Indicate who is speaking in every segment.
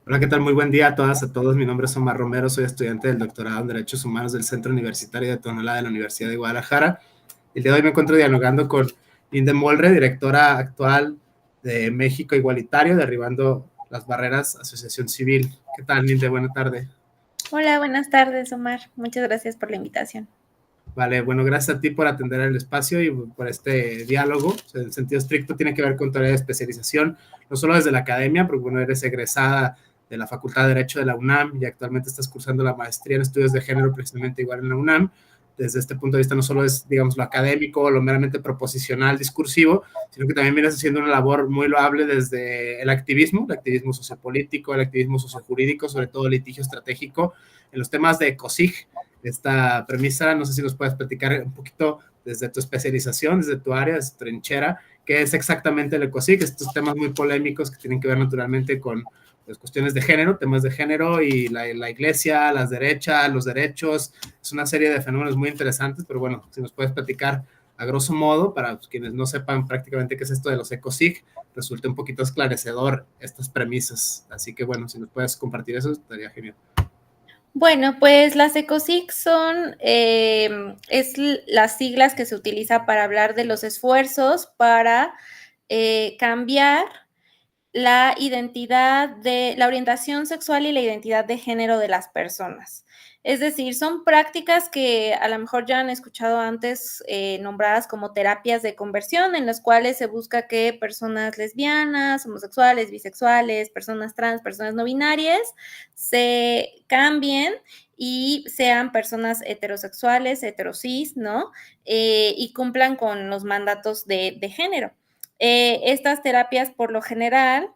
Speaker 1: Hola, ¿qué tal? Muy buen día a todas, a todos. Mi nombre es Omar Romero, soy estudiante del doctorado en Derechos Humanos del Centro Universitario de Tonalá de la Universidad de Guadalajara. El día de hoy me encuentro dialogando con Linde Molre, directora actual de México Igualitario, Derribando las Barreras, Asociación Civil. ¿Qué tal, Linde? Buena tarde.
Speaker 2: Hola, buenas tardes, Omar. Muchas gracias por la invitación.
Speaker 1: Vale, bueno, gracias a ti por atender el espacio y por este diálogo. O sea, en sentido estricto tiene que ver con tu área de especialización, no solo desde la academia, porque bueno, eres egresada de la Facultad de Derecho de la UNAM y actualmente estás cursando la maestría en estudios de género precisamente igual en la UNAM. Desde este punto de vista no solo es, digamos, lo académico, lo meramente proposicional, discursivo, sino que también vienes haciendo una labor muy loable desde el activismo sociopolítico, el activismo sociojurídico, sobre todo el litigio estratégico, en los temas de COSIG, esta premisa. No sé si nos puedes platicar un poquito desde tu especialización, desde tu área, desde tu trinchera, qué es exactamente el ECOSIG, estos temas muy polémicos que tienen que ver naturalmente con pues, cuestiones de género, temas de género y la iglesia, las derechas, los derechos. Es una serie de fenómenos muy interesantes, pero bueno, si nos puedes platicar a grosso modo, para quienes no sepan prácticamente qué es esto de los ECOSIG, resulte un poquito esclarecedor estas premisas. Así que bueno, si nos puedes compartir eso, estaría genial.
Speaker 2: Bueno, pues las ECOSIG son las siglas que se utiliza para hablar de los esfuerzos para cambiar la identidad de la orientación sexual y la identidad de género de las personas. Es decir, son prácticas que a lo mejor ya han escuchado antes nombradas como terapias de conversión, en las cuales se busca que personas lesbianas, homosexuales, bisexuales, personas trans, personas no binarias, se cambien y sean personas heterosexuales, heterosis, ¿no? Y cumplan con los mandatos de género. Estas terapias por lo general,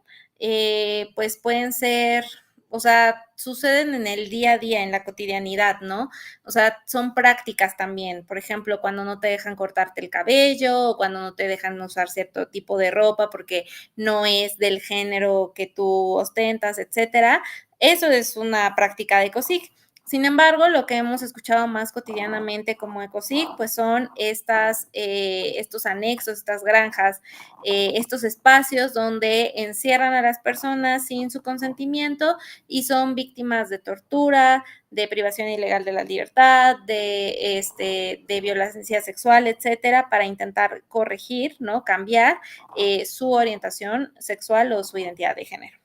Speaker 2: pues pueden ser, o sea, suceden en el día a día, en la cotidianidad, ¿no? O sea, son prácticas también. Por ejemplo, cuando no te dejan cortarte el cabello o cuando no te dejan usar cierto tipo de ropa porque no es del género que tú ostentas, etcétera. Eso es una práctica de COSIC. Sin embargo, lo que hemos escuchado más cotidianamente como ECOSIG, pues son estos anexos, estas granjas, estos espacios donde encierran a las personas sin su consentimiento y son víctimas de tortura, de privación ilegal de la libertad, de violencia sexual, etcétera, para intentar corregir, ¿no? Cambiar su orientación sexual o su identidad de género.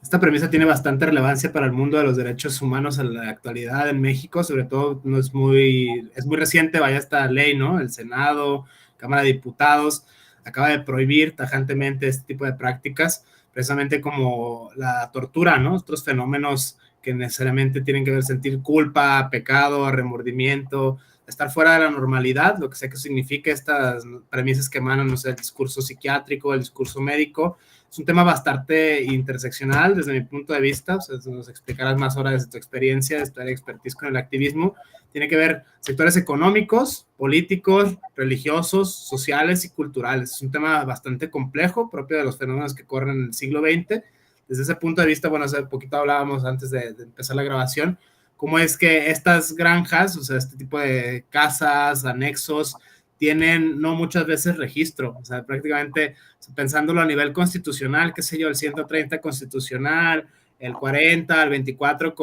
Speaker 1: Esta premisa tiene bastante relevancia para el mundo de los derechos humanos en la actualidad en México, sobre todo no es muy reciente, vaya esta ley, ¿no? El Senado, Cámara de Diputados, acaba de prohibir tajantemente este tipo de prácticas, precisamente como la tortura, ¿no? Otros fenómenos que necesariamente tienen que ver sentir culpa, pecado, remordimiento, estar fuera de la normalidad, lo que sea que significa estas premisas que emanan, no sé, el discurso psiquiátrico, el discurso médico. Es un tema bastante interseccional desde mi punto de vista. O sea, nos explicarás más ahora desde tu experiencia, de tu expertise con el activismo. Tiene que ver sectores económicos, políticos, religiosos, sociales y culturales. Es un tema bastante complejo, propio de los fenómenos que corren en el siglo XX. Desde ese punto de vista, bueno, hace poquito hablábamos antes de empezar la grabación, cómo es que estas granjas, o sea, este tipo de casas, anexos, tienen no muchas veces registro. O sea, prácticamente pensándolo a nivel constitucional, qué sé yo, el 130 constitucional, el 40, el 24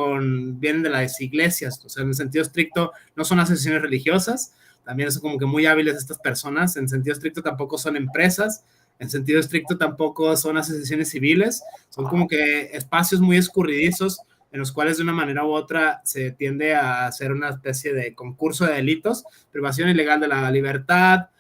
Speaker 1: vienen de las iglesias. O sea, en el sentido estricto no son asociaciones religiosas, también son como que muy hábiles estas personas. En sentido estricto tampoco son empresas, en sentido estricto tampoco son asociaciones civiles, son como que espacios muy escurridizos en los cuales de una manera u otra se tiende a hacer una especie de concurso de delitos, privación ilegal de la libertad,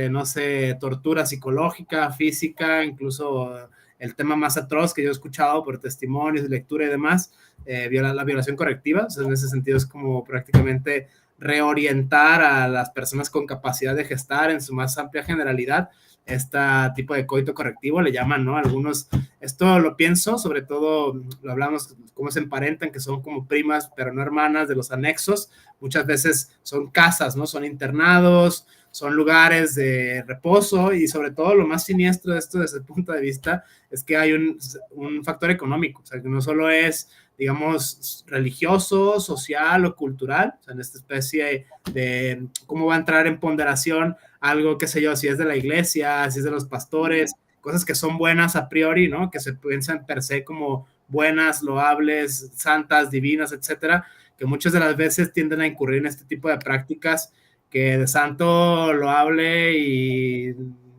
Speaker 1: no sé, tortura psicológica, física, incluso el tema más atroz que yo he escuchado por testimonios, lectura y demás, la violación correctiva. O sea, en ese sentido es como prácticamente reorientar a las personas con capacidad de gestar en su más amplia generalidad este tipo de coito correctivo, le llaman, ¿no? Algunos, esto lo pienso, sobre todo lo hablamos, cómo se emparentan, que son como primas, pero no hermanas de los anexos. Muchas veces son casas, ¿no? Son internados, son lugares de reposo y sobre todo lo más siniestro de esto desde el punto de vista es que hay un factor económico, o sea, que no solo es, digamos, religioso, social o cultural, o sea, en esta especie de cómo va a entrar en ponderación algo, qué sé yo, si es de la iglesia, si es de los pastores, cosas que son buenas a priori, ¿no? Que se piensan per se como buenas, loables, santas, divinas, etcétera, que muchas de las veces tienden a incurrir en este tipo de prácticas que de santo, loable y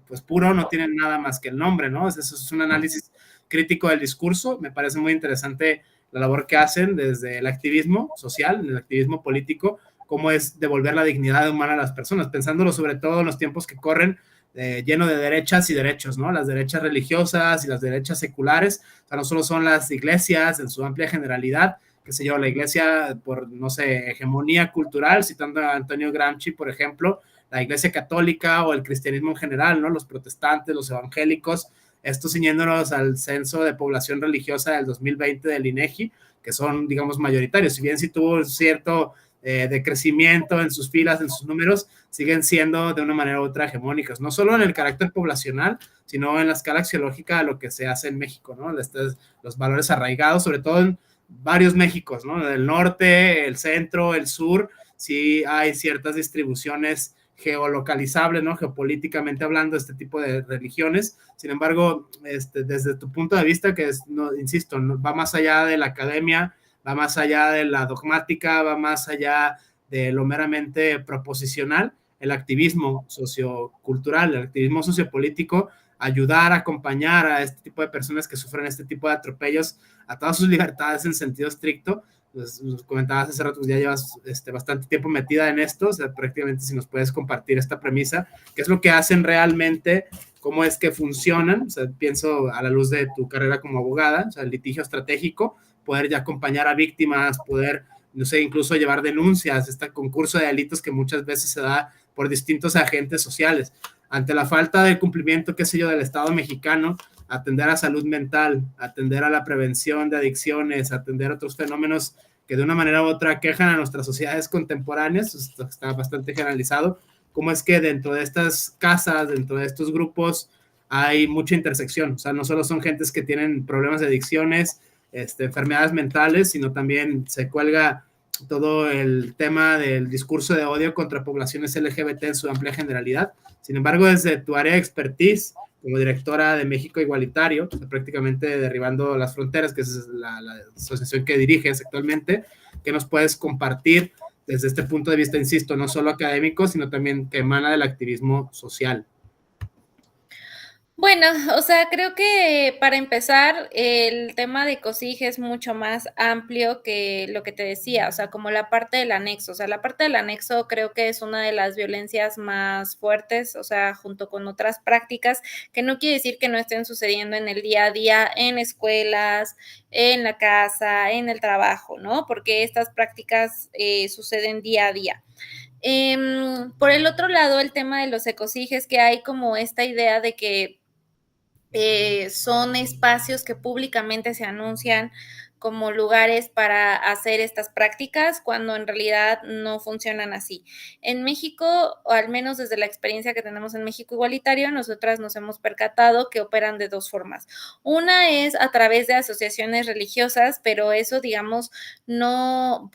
Speaker 1: pues puro no tienen nada más que el nombre, ¿no? Eso es un análisis crítico del discurso. Me parece muy interesante la labor que hacen desde el activismo social, el activismo político, cómo es devolver la dignidad humana a las personas, pensándolo sobre todo en los tiempos que corren, lleno de derechas y derechos, ¿no? Las derechas religiosas y las derechas seculares, o sea, no solo son las iglesias en su amplia generalidad, qué sé yo, la iglesia por, no sé, hegemonía cultural, citando a Antonio Gramsci, por ejemplo, la iglesia católica o el cristianismo en general, ¿no? Los protestantes, los evangélicos, esto ciñéndonos al censo de población religiosa del 2020 del INEGI, que son, digamos, mayoritarios. Si bien sí tuvo cierto de crecimiento en sus filas, en sus números, siguen siendo de una manera u otra hegemónicas, no solo en el carácter poblacional, sino en la escala axiológica de lo que se hace en México, ¿no? Los valores arraigados, sobre todo en varios Méxicos, ¿no? El norte, el centro, el sur, sí hay ciertas distribuciones geolocalizables, ¿no? Geopolíticamente hablando, este tipo de religiones. Sin embargo, desde tu punto de vista, que es, no, insisto, no, va más allá de la academia, va más allá de la dogmática, va más allá de lo meramente proposicional, el activismo sociocultural, el activismo sociopolítico, ayudar, acompañar a este tipo de personas que sufren este tipo de atropellos a todas sus libertades en sentido estricto. Pues, comentabas hace rato, ya llevas bastante tiempo metida en esto, o sea, prácticamente si nos puedes compartir esta premisa, qué es lo que hacen realmente, cómo es que funcionan, o sea, pienso a la luz de tu carrera como abogada, o sea, el litigio estratégico, poder ya acompañar a víctimas, poder, no sé, incluso llevar denuncias, este concurso de delitos que muchas veces se da por distintos agentes sociales. Ante la falta de cumplimiento, qué sé yo, del Estado mexicano, atender a salud mental, atender a la prevención de adicciones, atender a otros fenómenos que de una manera u otra quejan a nuestras sociedades contemporáneas, esto está bastante generalizado, cómo es que dentro de estas casas, dentro de estos grupos, hay mucha intersección, o sea, no solo son gentes que tienen problemas de adicciones, enfermedades mentales, sino también se cuelga todo el tema del discurso de odio contra poblaciones LGBT en su amplia generalidad. Sin embargo, desde tu área de expertise, como directora de México Igualitario, prácticamente derribando las fronteras, que es la asociación que diriges actualmente, ¿qué nos puedes compartir desde este punto de vista, insisto, no solo académico, sino también que emana del activismo social?
Speaker 2: Bueno, o sea, creo que para empezar, el tema de COSIG es mucho más amplio que lo que te decía, o sea, como la parte del anexo. O sea, la parte del anexo creo que es una de las violencias más fuertes, o sea, junto con otras prácticas, que no quiere decir que no estén sucediendo en el día a día, en escuelas, en la casa, en el trabajo, ¿no? Porque estas prácticas suceden día a día. Por el otro lado, el tema de los ecosig es que hay como esta idea de que son espacios que públicamente se anuncian como lugares para hacer estas prácticas, cuando en realidad no funcionan así. En México, o al menos desde la experiencia que tenemos en México Igualitario, nosotras nos hemos percatado que operan de dos formas. Una es a través de asociaciones religiosas, pero eso, digamos, no,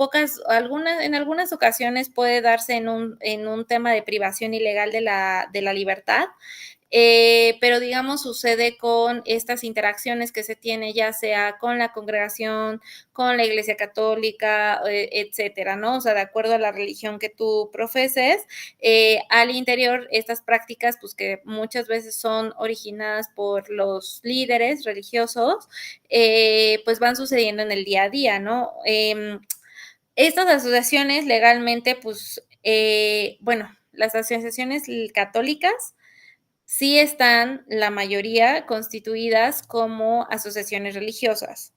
Speaker 2: en algunas ocasiones puede darse en un tema de privación ilegal de la libertad. Pero digamos sucede con estas interacciones que se tiene ya sea con la congregación, con la iglesia católica, etcétera, ¿no? O sea, de acuerdo a la religión que tú profeses, al interior estas prácticas, pues que muchas veces son originadas por los líderes religiosos, pues van sucediendo en el día a día, ¿no? Estas asociaciones legalmente, pues, bueno, las asociaciones católicas sí están la mayoría constituidas como asociaciones religiosas,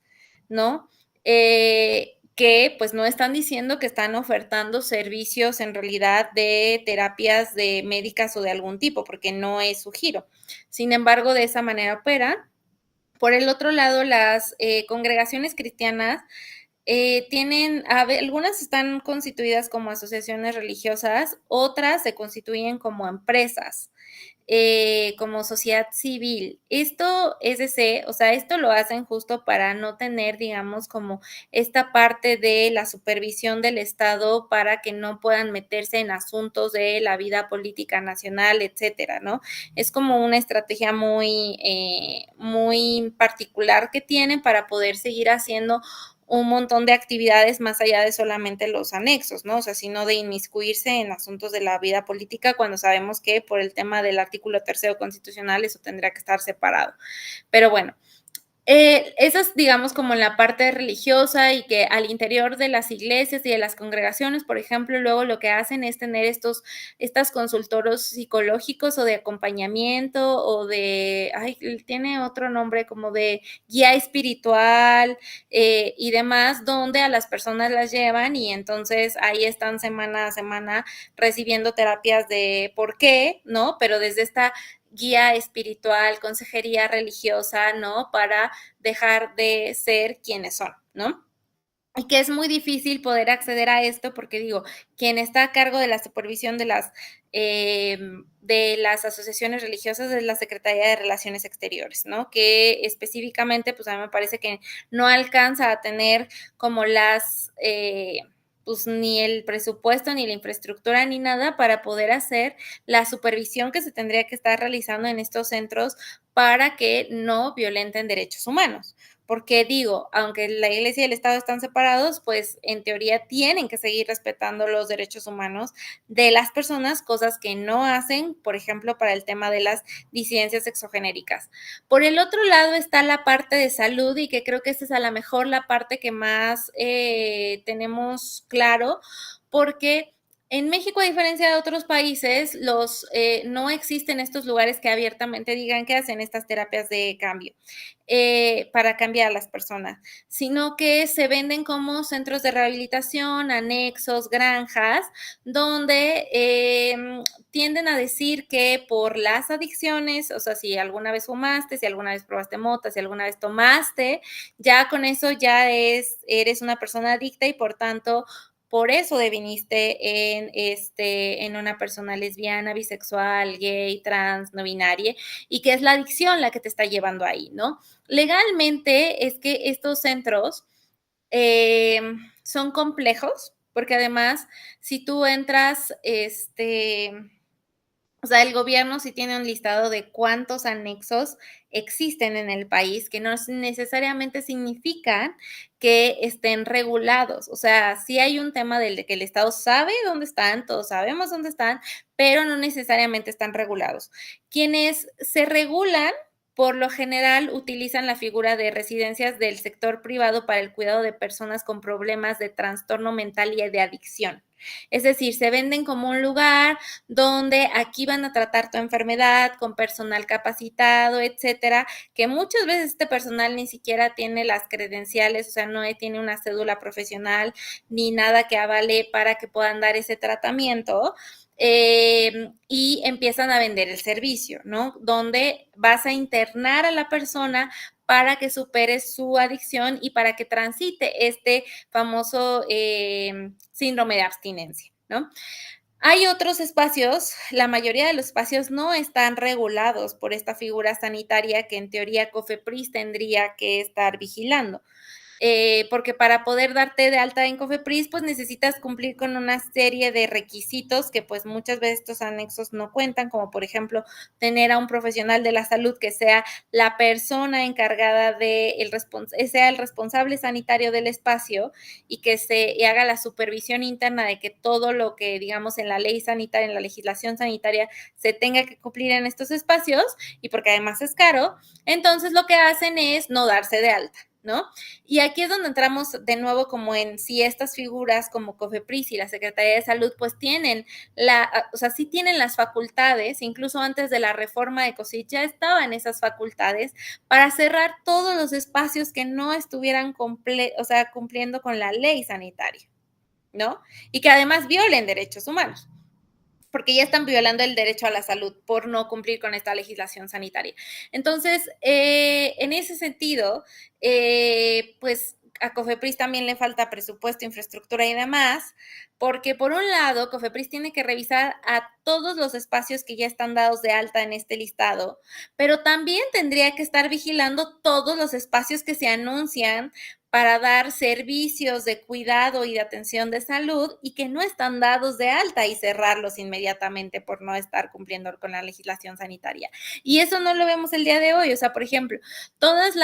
Speaker 2: ¿no? Que pues no están diciendo que están ofertando servicios en realidad de terapias de médicas o de algún tipo, porque no es su giro. Sin embargo, de esa manera operan. Por el otro lado, las congregaciones cristianas algunas están constituidas como asociaciones religiosas, otras se constituyen como empresas. Como sociedad civil. Esto es decir, o sea, esto lo hacen justo para no tener, digamos, como esta parte de la supervisión del Estado para que no puedan meterse en asuntos de la vida política nacional, etcétera, ¿no? Es como una estrategia muy particular que tienen para poder seguir haciendo un montón de actividades más allá de solamente los anexos, ¿no? O sea, sino de inmiscuirse en asuntos de la vida política cuando sabemos que por el tema del artículo 3º constitucional eso tendría que estar separado. Pero bueno, eso es, digamos, como en la parte religiosa y que al interior de las iglesias y de las congregaciones, por ejemplo, luego lo que hacen es tener estas consultorios psicológicos o de acompañamiento o tiene otro nombre como de guía espiritual y demás, donde a las personas las llevan y entonces ahí están semana a semana recibiendo terapias de por qué, ¿no? Pero desde esta guía espiritual, consejería religiosa, ¿no? Para dejar de ser quienes son, ¿no? Y que es muy difícil poder acceder a esto porque digo, quien está a cargo de la supervisión de las asociaciones religiosas es la Secretaría de Relaciones Exteriores, ¿no? Que específicamente, pues a mí me parece que no alcanza a tener como pues ni el presupuesto, ni la infraestructura, ni nada para poder hacer la supervisión que se tendría que estar realizando en estos centros para que no violenten derechos humanos. Porque digo, aunque la Iglesia y el Estado están separados, pues en teoría tienen que seguir respetando los derechos humanos de las personas, cosas que no hacen, por ejemplo, para el tema de las disidencias sexogenéricas. Por el otro lado está la parte de salud y que creo que esta es a lo mejor la parte que más tenemos claro, porque en México, a diferencia de otros países, no existen estos lugares que abiertamente digan que hacen estas terapias de cambio para cambiar a las personas, sino que se venden como centros de rehabilitación, anexos, granjas, donde tienden a decir que por las adicciones, o sea, si alguna vez fumaste, si alguna vez probaste mota, si alguna vez tomaste, ya con eso ya eres una persona adicta y por tanto por eso deviniste en una persona lesbiana, bisexual, gay, trans, no binaria, y que es la adicción la que te está llevando ahí, ¿no? Legalmente es que estos centros son complejos, porque además, si tú entras, o sea, el gobierno sí tiene un listado de cuántos anexos existen en el país, que no necesariamente significan que estén regulados. O sea, sí hay un tema de que el Estado sabe dónde están, todos sabemos dónde están, pero no necesariamente están regulados. Quienes se regulan, por lo general, utilizan la figura de residencias del sector privado para el cuidado de personas con problemas de trastorno mental y de adicción. Es decir, se venden como un lugar donde aquí van a tratar tu enfermedad con personal capacitado, etcétera, que muchas veces este personal ni siquiera tiene las credenciales, o sea, no tiene una cédula profesional ni nada que avale para que puedan dar ese tratamiento. Y empiezan a vender el servicio, ¿no? Donde vas a internar a la persona para que supere su adicción y para que transite este famoso síndrome de abstinencia, ¿no? Hay otros espacios, la mayoría de los espacios no están regulados por esta figura sanitaria que en teoría COFEPRIS tendría que estar vigilando. Porque para poder darte de alta en COFEPRIS, pues necesitas cumplir con una serie de requisitos que pues muchas veces estos anexos no cuentan, como por ejemplo tener a un profesional de la salud que sea la persona encargada sea el responsable sanitario del espacio y que y haga la supervisión interna de que todo lo que digamos en la ley sanitaria, en la legislación sanitaria se tenga que cumplir en estos espacios y porque además es caro, entonces lo que hacen es no darse de alta, ¿no? Y aquí es donde entramos de nuevo como en si estas figuras como COFEPRIS y la Secretaría de Salud pues tienen o sea, sí tienen las facultades, incluso antes de la reforma de COSIT ya estaban esas facultades para cerrar todos los espacios que no estuvieran o sea, cumpliendo con la ley sanitaria, ¿no? Y que además violen derechos humanos porque ya están violando el derecho a la salud por no cumplir con esta legislación sanitaria. Entonces, en ese sentido, pues a COFEPRIS también le falta presupuesto, infraestructura y demás, porque por un lado, COFEPRIS tiene que revisar a todos los espacios que ya están dados de alta en este listado, pero también tendría que estar vigilando todos los espacios que se anuncian para dar servicios de cuidado y de atención de salud y que no están dados de alta y cerrarlos inmediatamente por no estar cumpliendo con la legislación sanitaria. Y eso no lo vemos el día de hoy. O sea, por ejemplo, todas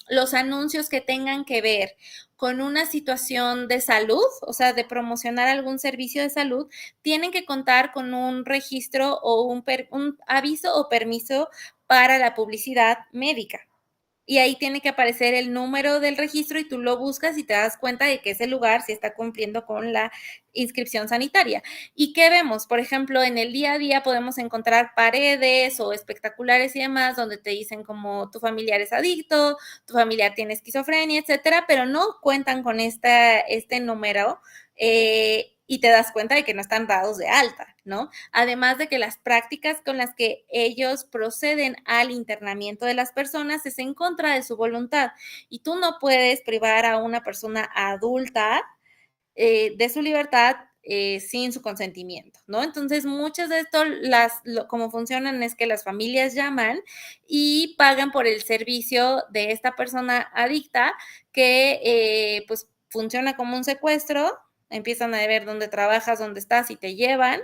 Speaker 2: los anuncios que tengan que ver con una situación de salud, o sea, de promocionar algún servicio de salud, tienen que contar con un registro o un aviso o permiso para la publicidad médica. Y ahí tiene que aparecer el número del registro y tú lo buscas y te das cuenta de que ese lugar sí está cumpliendo con la inscripción sanitaria. ¿Y qué vemos? Por ejemplo, en el día a día podemos encontrar paredes o espectaculares y demás donde te dicen como tu familiar es adicto, tu familiar tiene esquizofrenia, etcétera, pero no cuentan con este número y te das cuenta de que no están dados de alta, ¿no? Además de que las prácticas con las que ellos proceden al internamiento de las personas es en contra de su voluntad y tú no puedes privar a una persona adulta de su libertad sin su consentimiento, ¿no? Entonces, muchas de esto, como funcionan es que las familias llaman y pagan por el servicio de esta persona adicta que, pues, funciona como un secuestro, empiezan a ver dónde trabajas, dónde estás y te llevan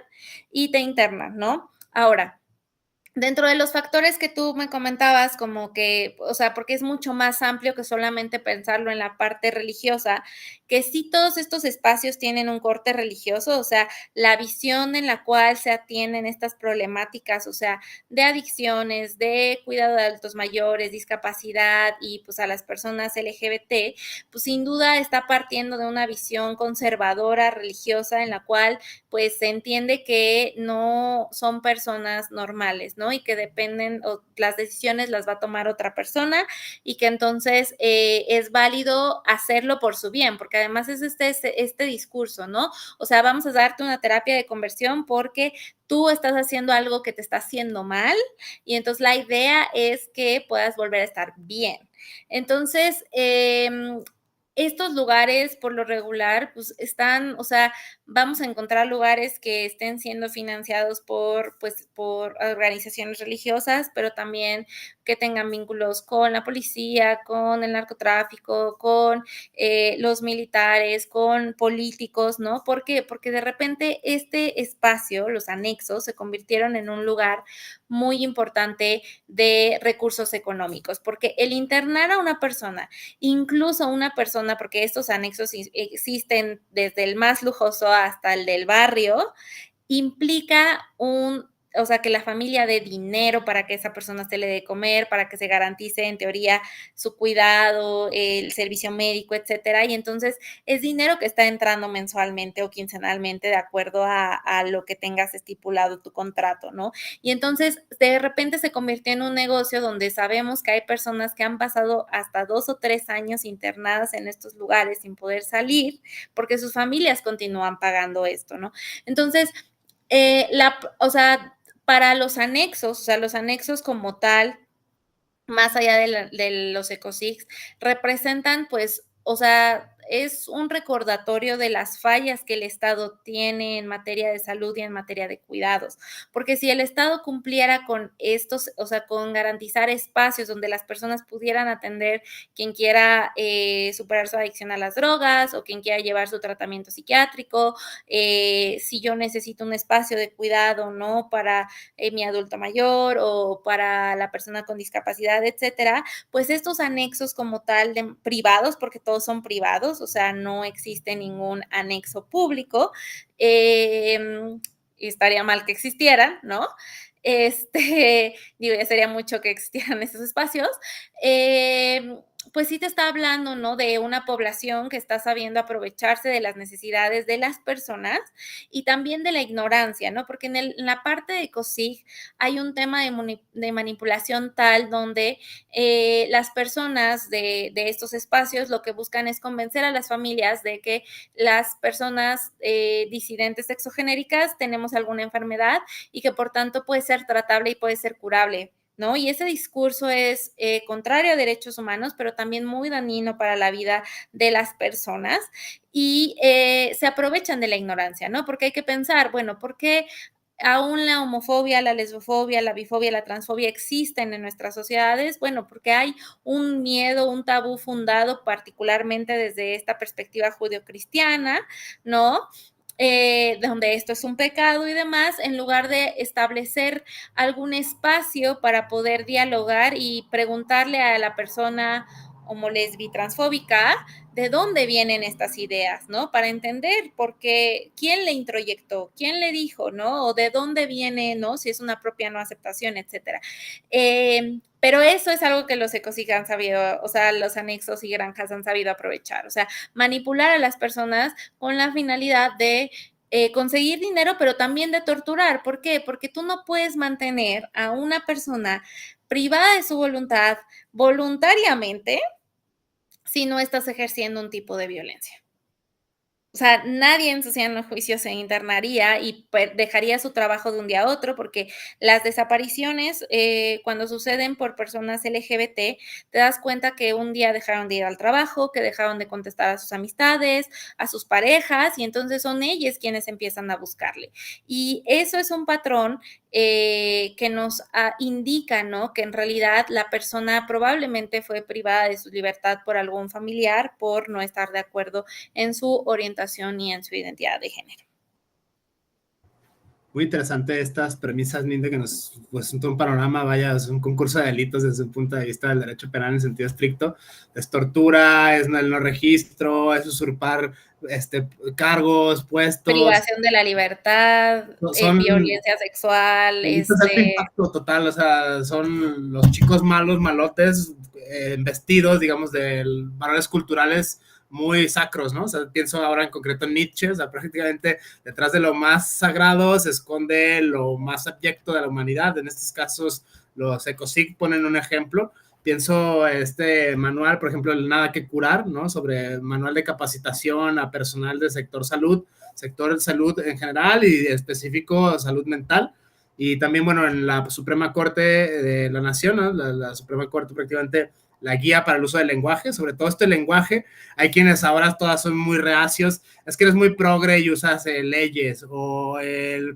Speaker 2: y te internan, ¿no? Ahora, dentro de los factores que tú me comentabas, como que, o sea, porque es mucho más amplio que solamente pensarlo en la parte religiosa, que sí todos estos espacios tienen un corte religioso, o sea, la visión en la cual se atienden estas problemáticas, o sea, de adicciones, de cuidado de adultos mayores, discapacidad y pues a las personas LGBT, pues sin duda está partiendo de una visión conservadora religiosa en la cual pues se entiende que no son personas normales, ¿no? Y que dependen, o las decisiones las va a tomar otra persona y que entonces es válido hacerlo por su bien, porque además es este discurso, ¿no? O sea, vamos a darte una terapia de conversión porque tú estás haciendo algo que te está haciendo mal y entonces la idea es que puedas volver a estar bien. Entonces, estos lugares por lo regular pues están, o sea, vamos a encontrar lugares que estén siendo financiados pues, por organizaciones religiosas, pero también que tengan vínculos con la policía, con el narcotráfico, con los militares, con políticos, ¿no? ¿Por qué? Porque de repente este espacio, los anexos, se convirtieron en un lugar muy importante de recursos económicos, porque el internar a una persona, incluso una persona, porque estos anexos existen desde el más lujoso hasta el del barrio, implica o sea, que la familia dé dinero para que esa persona se le dé comer, para que se garantice en teoría su cuidado, el servicio médico, etcétera. Y entonces es dinero que está entrando mensualmente o quincenalmente de acuerdo a lo que tengas estipulado tu contrato, ¿no? Y entonces de repente se convirtió en un negocio donde sabemos que hay personas que han pasado hasta 2 o 3 años internadas en estos lugares sin poder salir porque sus familias continúan pagando esto, ¿no? Entonces, o sea, para los anexos, o sea, los anexos como tal, más allá de los ecosigs, representan, pues, o sea, es un recordatorio de las fallas que el Estado tiene en materia de salud y en materia de cuidados. Porque si el Estado cumpliera con estos, o sea, con garantizar espacios donde las personas pudieran atender quien quiera superar su adicción a las drogas o quien quiera llevar su tratamiento psiquiátrico, si yo necesito un espacio de cuidado, ¿no? Para mi adulto mayor o para la persona con discapacidad, etcétera, pues estos anexos como tal de privados, porque todos son privados, o sea, no existe ningún anexo público, y estaría mal que existieran, ¿no? Digo, ya sería mucho que existieran esos espacios, pues sí te está hablando, ¿no? De una población que está sabiendo aprovecharse de las necesidades de las personas y también de la ignorancia, ¿no? Porque en la parte de COSIG hay un tema de manipulación tal donde las personas de estos espacios lo que buscan es convencer a las familias de que las personas disidentes sexogenéricas tenemos alguna enfermedad y que por tanto puede ser tratable y puede ser curable ¿no? Y ese discurso es contrario a derechos humanos, pero también muy dañino para la vida de las personas y se aprovechan de la ignorancia, ¿no? Porque hay que pensar, bueno, ¿por qué aún la homofobia, la lesbofobia, la bifobia, la transfobia existen en nuestras sociedades? Bueno, porque hay un miedo, un tabú fundado particularmente desde esta perspectiva judeocristiana, ¿no? Donde esto es un pecado y demás, en lugar de establecer algún espacio para poder dialogar y preguntarle a la persona homo, lesbi, transfóbica, de dónde vienen estas ideas, ¿no? Para entender por qué, quién le introyectó, quién le dijo, ¿no? O de dónde viene, ¿no? Si es una propia no aceptación, etcétera. Pero eso es algo que los ecos han sabido, o sea, los anexos y granjas han sabido aprovechar, o sea, manipular a las personas con la finalidad de conseguir dinero, pero también de torturar. ¿Por qué? Porque tú no puedes mantener a una persona privada de su voluntad voluntariamente si no estás ejerciendo un tipo de violencia. O sea, nadie en su sano juicio se internaría y dejaría su trabajo de un día a otro, porque las desapariciones, cuando suceden por personas LGBT, te das cuenta que un día dejaron de ir al trabajo, que dejaron de contestar a sus amistades, a sus parejas, y entonces son ellas quienes empiezan a buscarle. Y eso es un patrón que nos indica, ¿no? Que en realidad la persona probablemente fue privada de su libertad por algún familiar, por no estar de acuerdo en su orientación y en su identidad de género.
Speaker 1: Muy interesante estas premisas, Linda, que nos pues un panorama, vaya, es un concurso de delitos desde un punto de vista del derecho penal en sentido estricto. Es tortura, es el no registro, es usurpar cargos, puestos.
Speaker 2: Privación de la libertad,
Speaker 1: son
Speaker 2: violencia sexual.
Speaker 1: Delitos de alto impacto total, o sea, son los chicos malos, malotes, vestidos, digamos, de valores culturales muy sacros, ¿no? O sea, pienso ahora en concreto en Nietzsche, o sea, prácticamente detrás de lo más sagrado se esconde lo más abyecto de la humanidad. En estos casos, los ECOSIG ponen un ejemplo. Pienso este manual, por ejemplo, el Nada que Curar, ¿no? Sobre manual de capacitación a personal del sector salud en general y específico salud mental. Y también, bueno, en la Suprema Corte de la Nación, ¿no? La Suprema Corte prácticamente la guía para el uso del lenguaje, sobre todo este lenguaje. Hay quienes ahora todas son muy reacios, es que eres muy progre y usas leyes o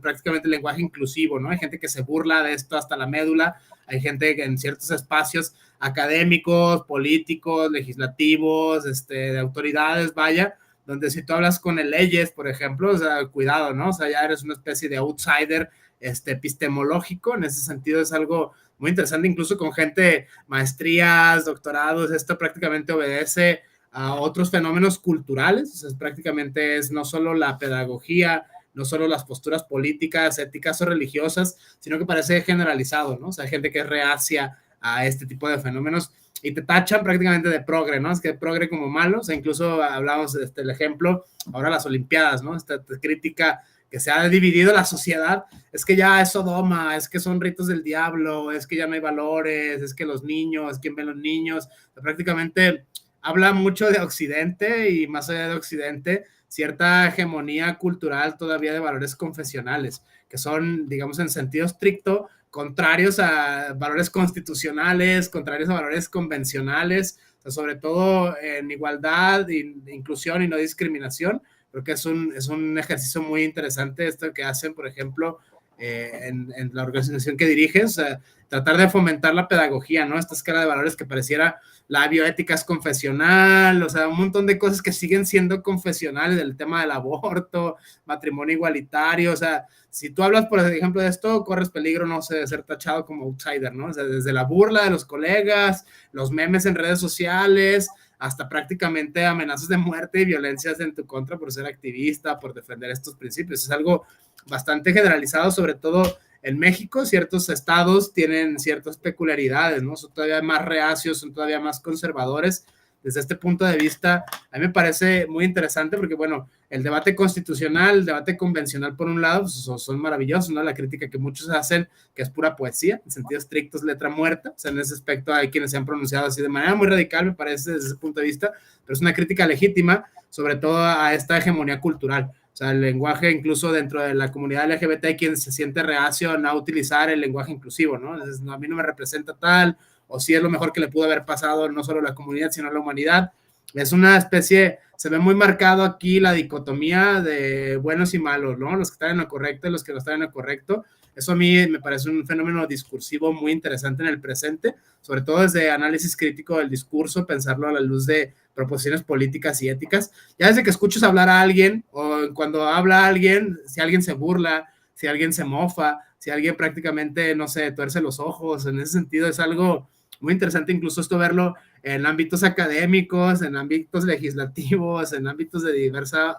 Speaker 1: prácticamente el lenguaje inclusivo, ¿no? Hay gente que se burla de esto hasta la médula, hay gente que en ciertos espacios académicos, políticos, legislativos, de autoridades, vaya, donde si tú hablas con el leyes, por ejemplo, o sea, cuidado, ¿no? O sea, ya eres una especie de outsider epistemológico, en ese sentido es algo muy interesante, incluso con gente, maestrías, doctorados, esto prácticamente obedece a otros fenómenos culturales, o sea, prácticamente es no solo la pedagogía, no solo las posturas políticas, éticas o religiosas, sino que parece generalizado, ¿no? O sea, hay gente que es reacia a este tipo de fenómenos y te tachan prácticamente de progre, ¿no? Es que progre como malo, o sea, incluso hablamos el ejemplo, ahora las Olimpiadas, ¿no? Esta crítica que se ha dividido la sociedad, es que ya es Sodoma, es que son ritos del diablo, es que ya no hay valores, es que los niños, ¿quién ve los niños? Prácticamente habla mucho de Occidente y más allá de Occidente, cierta hegemonía cultural todavía de valores confesionales, que son, digamos, en sentido estricto, contrarios a valores constitucionales, contrarios a valores convencionales, o sea, sobre todo en igualdad, inclusión y no discriminación. Creo que es un ejercicio muy interesante esto que hacen, por ejemplo, en la organización que diriges, o sea, tratar de fomentar la pedagogía, ¿no? Esta escala de valores que pareciera la bioética es confesional, o sea, un montón de cosas que siguen siendo confesionales, el tema del aborto, matrimonio igualitario, o sea, si tú hablas, por ejemplo, de esto, corres peligro, no sé, de ser tachado como outsider, ¿no? O sea, desde la burla de los colegas, los memes en redes sociales, hasta prácticamente amenazas de muerte y violencias en tu contra por ser activista, por defender estos principios. Es algo bastante generalizado, sobre todo en México. Ciertos estados tienen ciertas peculiaridades, ¿no? Son todavía más reacios, son todavía más conservadores. Desde este punto de vista, a mí me parece muy interesante porque, bueno, el debate constitucional, el debate convencional, por un lado, pues, son maravillosos, ¿no? La crítica que muchos hacen, que es pura poesía, en sentido estricto es letra muerta, o sea, en ese aspecto hay quienes se han pronunciado así de manera muy radical, me parece, desde ese punto de vista, pero es una crítica legítima, sobre todo a esta hegemonía cultural. O O sea, el lenguaje incluso dentro de la comunidad LGBT hay quien se siente reacio a no utilizar el lenguaje inclusivo, ¿no? Entonces, no, a mí no me representa tal, o sí es lo mejor que le pudo haber pasado no solo a la comunidad, sino a la humanidad. Es una especie, se ve muy marcado aquí la dicotomía de buenos y malos, ¿no? Los que están en lo correcto y los que no están en lo correcto. Eso a mí me parece un fenómeno discursivo muy interesante en el presente, sobre todo desde análisis crítico del discurso, pensarlo a la luz de proposiciones políticas y éticas. Ya desde que escuchas hablar a alguien, o cuando habla a alguien, si alguien se burla, si alguien se mofa, si alguien prácticamente, no sé, tuerce los ojos, en ese sentido es algo muy interesante incluso esto verlo en ámbitos académicos, en ámbitos legislativos, en ámbitos de diversa,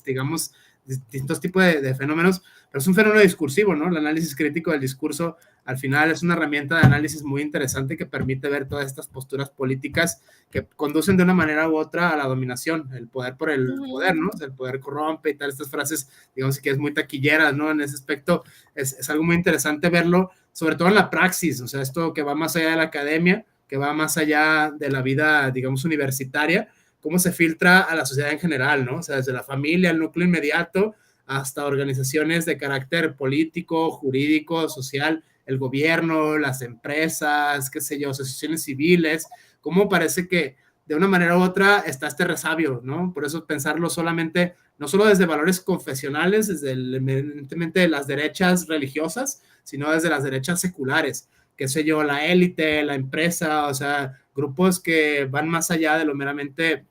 Speaker 1: digamos, distintos tipos de fenómenos, pero es un fenómeno discursivo, ¿no? El análisis crítico del discurso al final es una herramienta de análisis muy interesante que permite ver todas estas posturas políticas que conducen de una manera u otra a la dominación, el poder por el poder, ¿no? O sea, el poder corrompe y tal, estas frases, digamos que es muy taquilleras, ¿no? En ese aspecto es algo muy interesante verlo, sobre todo en la praxis, o sea, esto que va más allá de la academia, que va más allá de la vida, digamos, universitaria, cómo se filtra a la sociedad en general, ¿no? O sea, desde la familia, el núcleo inmediato, hasta organizaciones de carácter político, jurídico, social, el gobierno, las empresas, qué sé yo, asociaciones civiles, cómo parece que de una manera u otra está este resabio, ¿no? Por eso pensarlo solamente, no solo desde valores confesionales, desde evidentemente de las derechas religiosas, sino desde las derechas seculares, qué sé yo, la élite, la empresa, o sea, grupos que van más allá de lo meramente,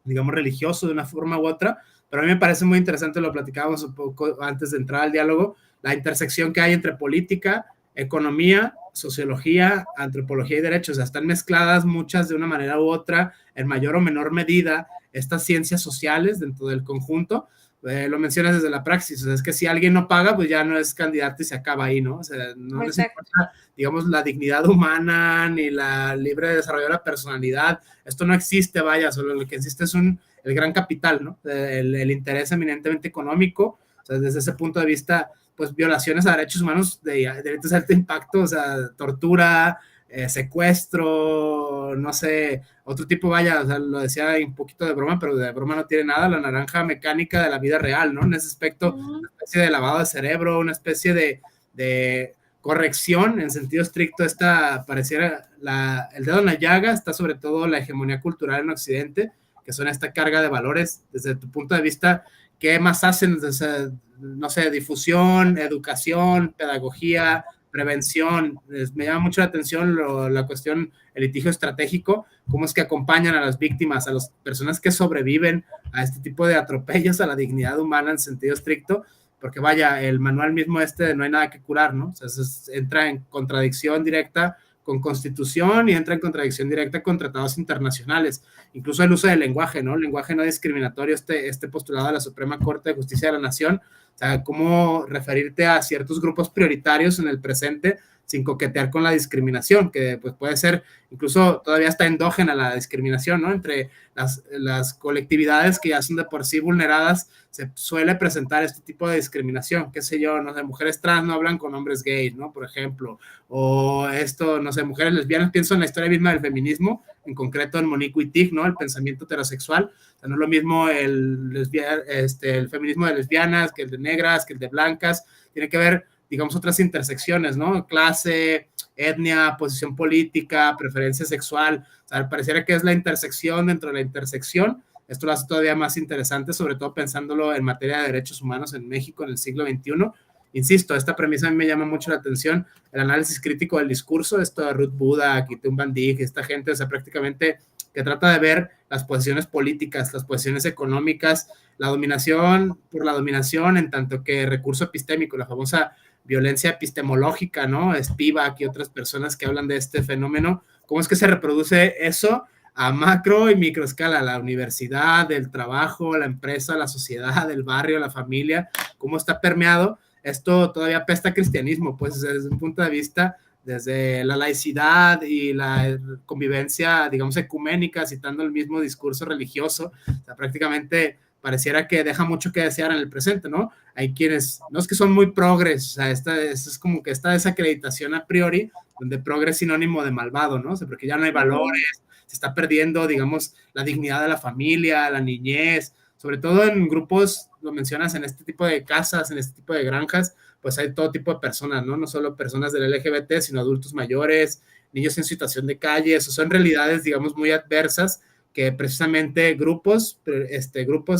Speaker 1: digamos, religioso de una forma u otra, pero a mí me parece muy interesante, lo platicábamos un poco antes de entrar al diálogo, la intersección que hay entre política, economía, sociología, antropología y derechos, o sea, están mezcladas muchas de una manera u otra, en mayor o menor medida, estas ciencias sociales dentro del conjunto, lo mencionas desde la praxis, o sea, es que si alguien no paga, pues ya no es candidato y se acaba ahí, ¿no? O sea, no les importa, digamos, la dignidad humana, ni la libre desarrollo de la personalidad, esto no existe, vaya, solo lo que existe es el gran capital, ¿no? El interés eminentemente económico, o sea, desde ese punto de vista, pues violaciones a derechos humanos de alto impacto, o sea, tortura, secuestro, no sé, otro tipo, vaya, o sea, lo decía un poquito de broma, pero de broma no tiene nada, la naranja mecánica de la vida real, ¿no? En ese aspecto, una especie de lavado de cerebro, una especie de corrección en sentido estricto, esta pareciera, el dedo en la llaga está sobre todo la hegemonía cultural en Occidente, que son esta carga de valores, desde tu punto de vista, ¿qué más hacen? Desde, no sé, difusión, educación, pedagogía, prevención. Me llama mucho la atención la cuestión, el litigio estratégico, cómo es que acompañan a las víctimas, a las personas que sobreviven a este tipo de atropellos a la dignidad humana en sentido estricto, porque vaya, el manual mismo no hay nada que curar, ¿no? O sea, entra en contradicción directa con Constitución y entra en contradicción directa con tratados internacionales, incluso el uso del lenguaje, ¿no? El lenguaje no discriminatorio, este postulado de la Suprema Corte de Justicia de la Nación, o sea, cómo referirte a ciertos grupos prioritarios en el presente sin coquetear con la discriminación, que pues puede ser, incluso todavía está endógena la discriminación, ¿no? Entre las colectividades que ya son de por sí vulneradas, se suele presentar este tipo de discriminación, qué sé yo, no sé, mujeres trans no hablan con hombres gays, ¿no? Por ejemplo, o esto, no sé, mujeres lesbianas, pienso en la historia misma del feminismo, en concreto en Monique Wittig, ¿no? El pensamiento heterosexual, o sea, no es lo mismo el feminismo de lesbianas que el de negras, que el de blancas, tiene que ver, digamos, otras intersecciones, ¿no? Clase, etnia, posición política, preferencia sexual, o sea, pareciera que es la intersección dentro de la intersección. Esto lo hace todavía más interesante, sobre todo pensándolo en materia de derechos humanos en México en el siglo XXI. Insisto, esta premisa a mí me llama mucho la atención, el análisis crítico del discurso, esto de Ruth Buda, Kitun Van Dijk, esta gente, o sea, prácticamente que trata de ver las posiciones políticas, las posiciones económicas, la dominación por la dominación, en tanto que recurso epistémico, la famosa violencia epistemológica, ¿no? Spivak y otras personas que hablan de este fenómeno, cómo es que se reproduce eso a macro y micro escala, la universidad, el trabajo, la empresa, la sociedad, el barrio, la familia, cómo está permeado. Esto todavía apesta a cristianismo, pues desde un punto de vista, desde la laicidad y la convivencia, digamos, ecuménica, citando el mismo discurso religioso, o sea, prácticamente pareciera que deja mucho que desear en el presente, ¿no? Hay quienes, no es que son muy progres, o sea, es como que esta desacreditación a priori, donde progre es sinónimo de malvado, ¿no? O sea, porque ya no hay valores, se está perdiendo, digamos, la dignidad de la familia, la niñez, sobre todo en grupos lo mencionas, en este tipo de casas, en este tipo de granjas, pues hay todo tipo de personas, ¿no? No solo personas del LGBT, sino adultos mayores, niños en situación de calle, eso son realidades, digamos, muy adversas que precisamente grupos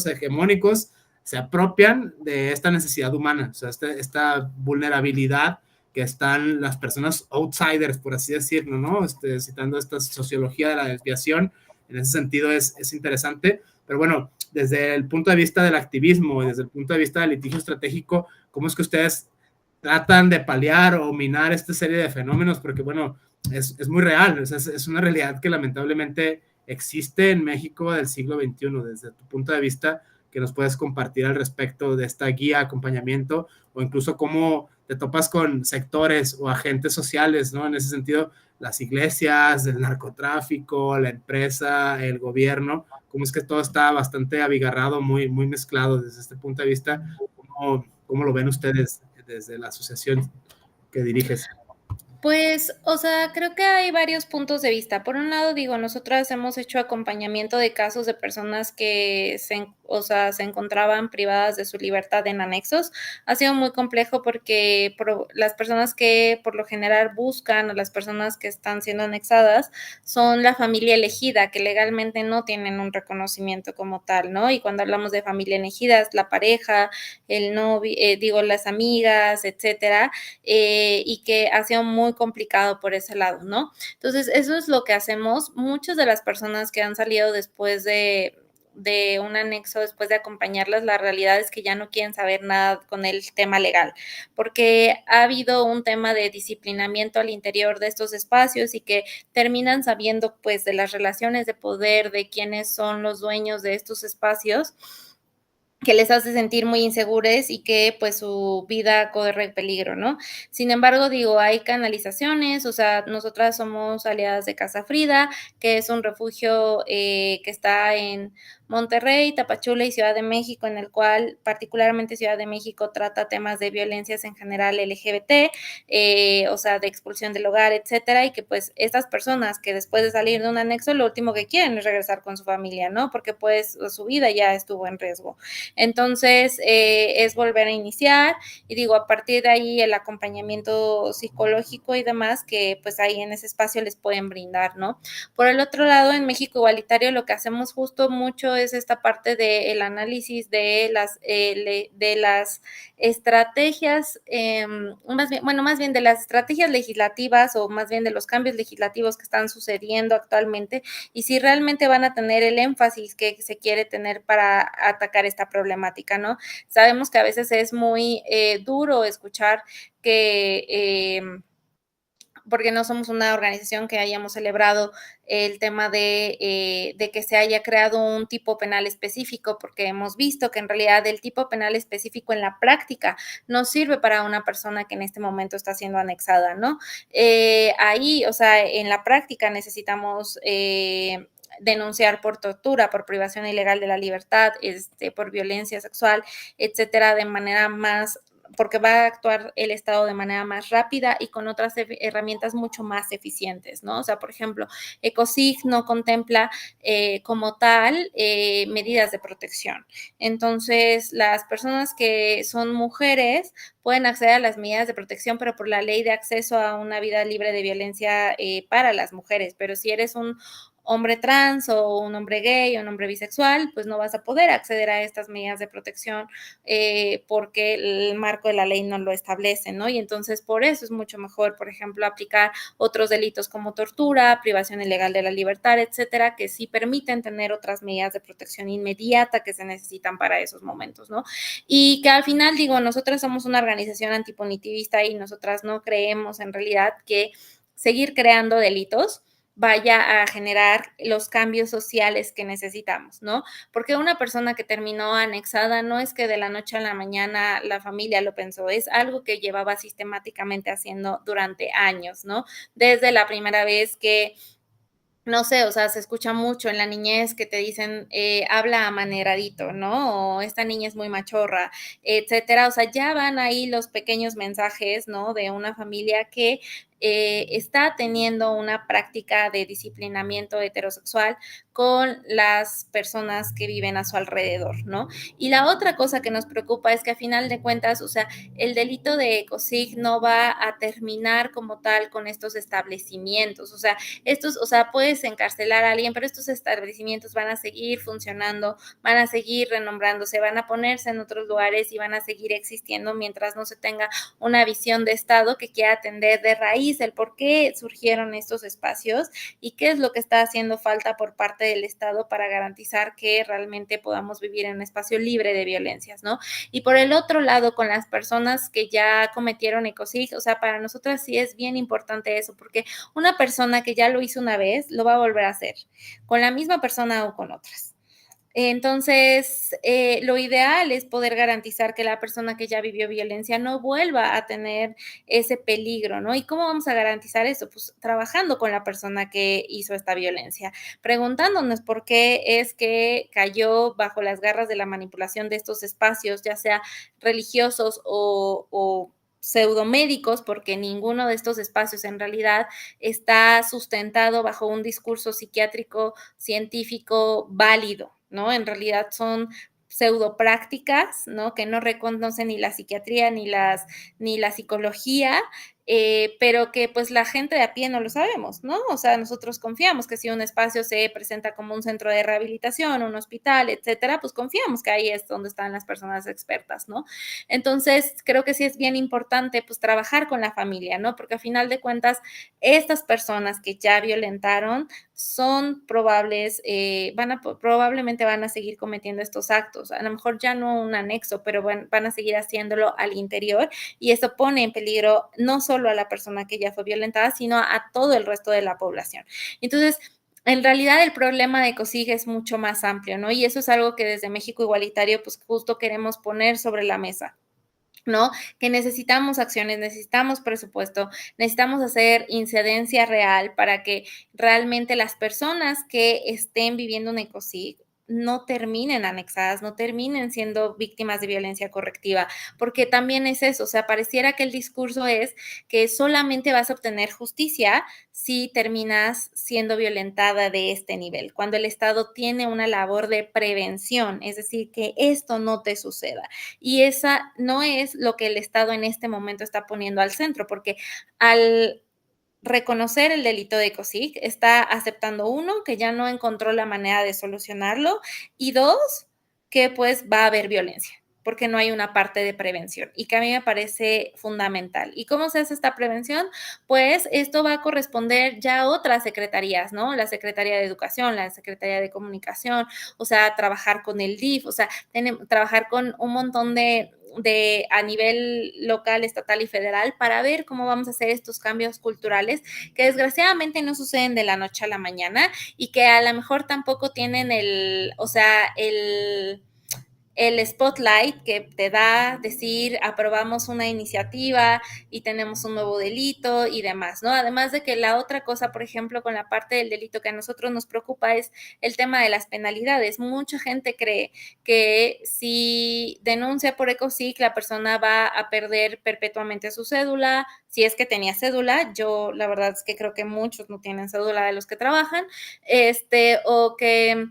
Speaker 1: hegemónicos se apropian de esta necesidad humana, o sea, esta vulnerabilidad que están las personas outsiders, por así decirlo, ¿no? Citando esta sociología de la desviación, en ese sentido es interesante, pero bueno, desde el punto de vista del activismo y desde el punto de vista del litigio estratégico, ¿cómo es que ustedes tratan de paliar o minar esta serie de fenómenos? Porque bueno, es muy real, es una realidad que lamentablemente existe en México del siglo XXI. Desde tu punto de vista, que nos puedes compartir al respecto de esta guía, acompañamiento, o incluso cómo te topas con sectores o agentes sociales, ¿no? En ese sentido, las iglesias, el narcotráfico, la empresa, el gobierno, cómo es que todo está bastante abigarrado, muy mezclado desde este punto de vista. ¿Cómo lo ven ustedes desde la asociación que diriges?
Speaker 2: Pues, o sea, creo que hay varios puntos de vista. Por un lado, digo, nosotras hemos hecho acompañamiento de casos de personas que se encontraban privadas de su libertad en anexos. Ha sido muy complejo porque las personas que por lo general buscan o las personas que están siendo anexadas son la familia elegida, que legalmente no tienen un reconocimiento como tal, ¿no? Y cuando hablamos de familia elegida, es la pareja, el novio, las amigas, etcétera, y que ha sido muy complicado por ese lado, ¿no? Entonces, eso es lo que hacemos. Muchas de las personas que han salido después de un anexo, después de acompañarlas, la realidad es que ya no quieren saber nada con el tema legal, porque ha habido un tema de disciplinamiento al interior de estos espacios y que terminan sabiendo pues de las relaciones de poder, de quiénes son los dueños de estos espacios, que les hace sentir muy inseguros y que pues su vida corre peligro, ¿no? Sin embargo, digo, hay canalizaciones, o sea, nosotras somos aliadas de Casa Frida, que es un refugio que está en Monterrey, Tapachula y Ciudad de México, en el cual particularmente Ciudad de México trata temas de violencias en general LGBT, o sea, de expulsión del hogar, etcétera, y que pues estas personas que después de salir de un anexo, lo último que quieren es regresar con su familia, ¿no? Porque pues su vida ya estuvo en riesgo. Entonces, es volver a iniciar y digo, a partir de ahí el acompañamiento psicológico y demás que pues ahí en ese espacio les pueden brindar, ¿no? Por el otro lado, en México Igualitario lo que hacemos justo mucho es esta parte del análisis de las estrategias, más bien de las estrategias legislativas o más bien de los cambios legislativos que están sucediendo actualmente y si realmente van a tener el énfasis que se quiere tener para atacar esta problemática, ¿no? Sabemos que a veces es muy duro escuchar que porque no somos una organización que hayamos celebrado el tema de que se haya creado un tipo penal específico, porque hemos visto que en realidad el tipo penal específico en la práctica no sirve para una persona que en este momento está siendo anexada, ¿no? Ahí, o sea, en la práctica necesitamos denunciar por tortura, por privación ilegal de la libertad, por violencia sexual, etcétera, de manera más porque va a actuar el Estado de manera más rápida y con otras herramientas mucho más eficientes, ¿no? O sea, por ejemplo, ECOSIG no contempla como tal medidas de protección. Entonces, las personas que son mujeres pueden acceder a las medidas de protección, pero por la ley de acceso a una vida libre de violencia para las mujeres. Pero si eres un hombre trans o un hombre gay o un hombre bisexual, pues no vas a poder acceder a estas medidas de protección porque el marco de la ley no lo establece, ¿no? Y entonces por eso es mucho mejor, por ejemplo, aplicar otros delitos como tortura, privación ilegal de la libertad, etcétera, que sí permiten tener otras medidas de protección inmediata que se necesitan para esos momentos, ¿no? Y que al final, digo, nosotras somos una organización antipunitivista y nosotras no creemos en realidad que seguir creando delitos vaya a generar los cambios sociales que necesitamos, ¿no? Porque una persona que terminó anexada no es que de la noche a la mañana la familia lo pensó, es algo que llevaba sistemáticamente haciendo durante años, ¿no? Desde la primera vez que no sé, o sea, se escucha mucho en la niñez que te dicen, habla amaneradito, ¿no? O esta niña es muy machorra, etcétera. O sea, ya van ahí los pequeños mensajes, ¿no? De una familia que está teniendo una práctica de disciplinamiento heterosexual con las personas que viven a su alrededor, ¿no? Y la otra cosa que nos preocupa es que a final de cuentas, o sea, el delito de ECOSIG no va a terminar como tal con estos establecimientos, o sea, puedes encarcelar a alguien, pero estos establecimientos van a seguir funcionando, van a seguir renombrándose, van a ponerse en otros lugares y van a seguir existiendo mientras no se tenga una visión de Estado que quiera atender de raíz el por qué surgieron estos espacios y qué es lo que está haciendo falta por parte del Estado para garantizar que realmente podamos vivir en un espacio libre de violencias, ¿no? Y por el otro lado, con las personas que ya cometieron ECOSIG, o sea, para nosotras sí es bien importante eso, porque una persona que ya lo hizo una vez, lo va a volver a hacer, con la misma persona o con otras. Entonces, lo ideal es poder garantizar que la persona que ya vivió violencia no vuelva a tener ese peligro, ¿no? ¿Y cómo vamos a garantizar eso? Pues trabajando con la persona que hizo esta violencia, preguntándonos por qué es que cayó bajo las garras de la manipulación de estos espacios, ya sea religiosos o pseudomédicos, porque ninguno de estos espacios en realidad está sustentado bajo un discurso psiquiátrico científico válido, ¿no? En realidad son pseudoprácticas, ¿no? Que no reconocen ni la psiquiatría ni la psicología, pero que pues la gente de a pie no lo sabemos, ¿no? O sea, nosotros confiamos que si un espacio se presenta como un centro de rehabilitación, un hospital, etcétera, pues confiamos que ahí es donde están las personas expertas, ¿no? Entonces, creo que sí es bien importante pues trabajar con la familia, ¿no? Porque a final de cuentas, estas personas que ya violentaron son probables, probablemente van a seguir cometiendo estos actos, a lo mejor ya no un anexo, pero van a seguir haciéndolo al interior y eso pone en peligro no solo a la persona que ya fue violentada, sino a todo el resto de la población. Entonces, en realidad el problema de ECOSIG es mucho más amplio, ¿no? Y eso es algo que desde México Igualitario, pues justo queremos poner sobre la mesa. ¿No? Que necesitamos acciones, necesitamos presupuesto, necesitamos hacer incidencia real para que realmente las personas que estén viviendo un ECOSIG no terminen anexadas, no terminen siendo víctimas de violencia correctiva, porque también es eso, o sea, pareciera que el discurso es que solamente vas a obtener justicia si terminas siendo violentada de este nivel, cuando el Estado tiene una labor de prevención, es decir, que esto no te suceda. Y esa no es lo que el Estado en este momento está poniendo al centro, porque al reconocer el delito de ECOSIG está aceptando, uno, que ya no encontró la manera de solucionarlo, y dos, que pues va a haber violencia, porque no hay una parte de prevención y que a mí me parece fundamental. ¿Y cómo se hace esta prevención? Pues esto va a corresponder ya a otras secretarías, ¿no? La Secretaría de Educación, la Secretaría de Comunicación, o sea, trabajar con el DIF, o sea, trabajar con un montón de a nivel local, estatal y federal para ver cómo vamos a hacer estos cambios culturales que desgraciadamente no suceden de la noche a la mañana y que a lo mejor tampoco tienen el spotlight que te da decir aprobamos una iniciativa y tenemos un nuevo delito y demás, ¿no? Además de que la otra cosa, por ejemplo, con la parte del delito que a nosotros nos preocupa es el tema de las penalidades. Mucha gente cree que si denuncia por ECOSIG, la persona va a perder perpetuamente su cédula, si es que tenía cédula. Yo la verdad es que creo que muchos no tienen cédula de los que trabajan, o que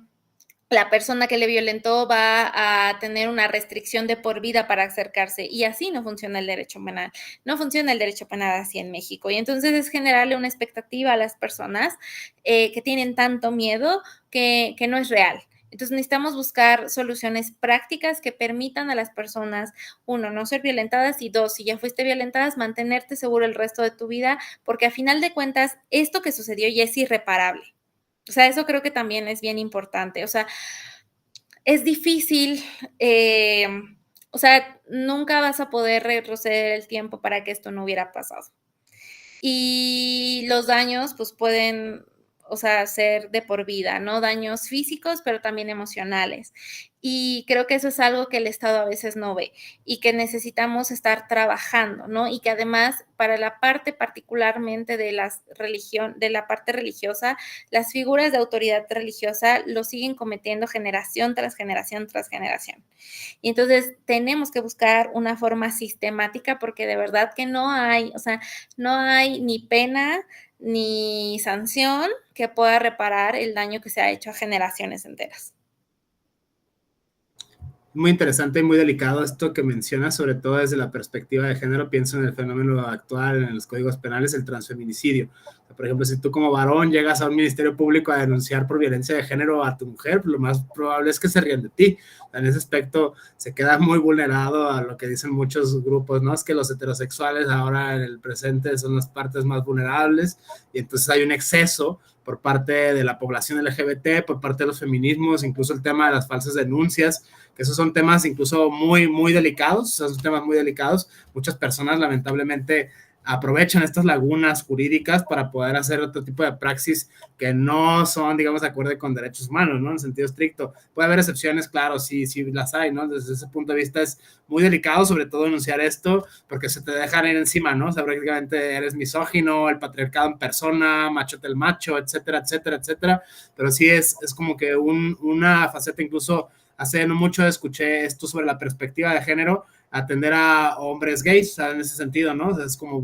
Speaker 2: la persona que le violentó va a tener una restricción de por vida para acercarse y así no funciona el derecho penal, no funciona el derecho penal así en México y entonces es generarle una expectativa a las personas que tienen tanto miedo que no es real. Entonces necesitamos buscar soluciones prácticas que permitan a las personas, uno, no ser violentadas y dos, si ya fuiste violentadas, mantenerte seguro el resto de tu vida, porque a final de cuentas esto que sucedió ya es irreparable. O sea, eso creo que también es bien importante. O sea, es difícil, o sea, nunca vas a poder retroceder el tiempo para que esto no hubiera pasado. Y los daños, pues pueden, o sea, ser de por vida, ¿no? Daños físicos, pero también emocionales. Y creo que eso es algo que el Estado a veces no ve y que necesitamos estar trabajando, ¿no? Y que además para la parte particularmente de de la parte religiosa, las figuras de autoridad religiosa lo siguen cometiendo generación tras generación tras generación. Y entonces tenemos que buscar una forma sistemática porque de verdad que no hay, o sea, no hay ni pena ni sanción que pueda reparar el daño que se ha hecho a generaciones enteras.
Speaker 1: Muy interesante y muy delicado esto que mencionas, sobre todo desde la perspectiva de género. Pienso en el fenómeno actual en los códigos penales, el transfeminicidio. O sea, por ejemplo, si tú como varón llegas a un ministerio público a denunciar por violencia de género a tu mujer, pues lo más probable es que se ríen de ti. O sea, en ese aspecto se queda muy vulnerado a lo que dicen muchos grupos, ¿no? Es que los heterosexuales ahora en el presente son las partes más vulnerables y entonces hay un exceso por parte de la población LGBT, por parte de los feminismos, incluso el tema de las falsas denuncias, que esos son temas incluso muy, muy delicados, son temas muy delicados. Muchas personas lamentablemente aprovechan estas lagunas jurídicas para poder hacer otro tipo de praxis que no son, digamos, de acuerdo con derechos humanos, ¿no? En sentido estricto. Puede haber excepciones, claro, sí, sí las hay, ¿no? Desde ese punto de vista es muy delicado, sobre todo denunciar esto, porque se te dejan ir encima, ¿no? O sea, prácticamente eres misógino, el patriarcado en persona, machote el macho, etcétera, etcétera, etcétera. Pero sí es como que una faceta incluso. Hace no mucho escuché esto sobre la perspectiva de género, atender a hombres gays, o sea, en ese sentido, ¿no? O sea, es como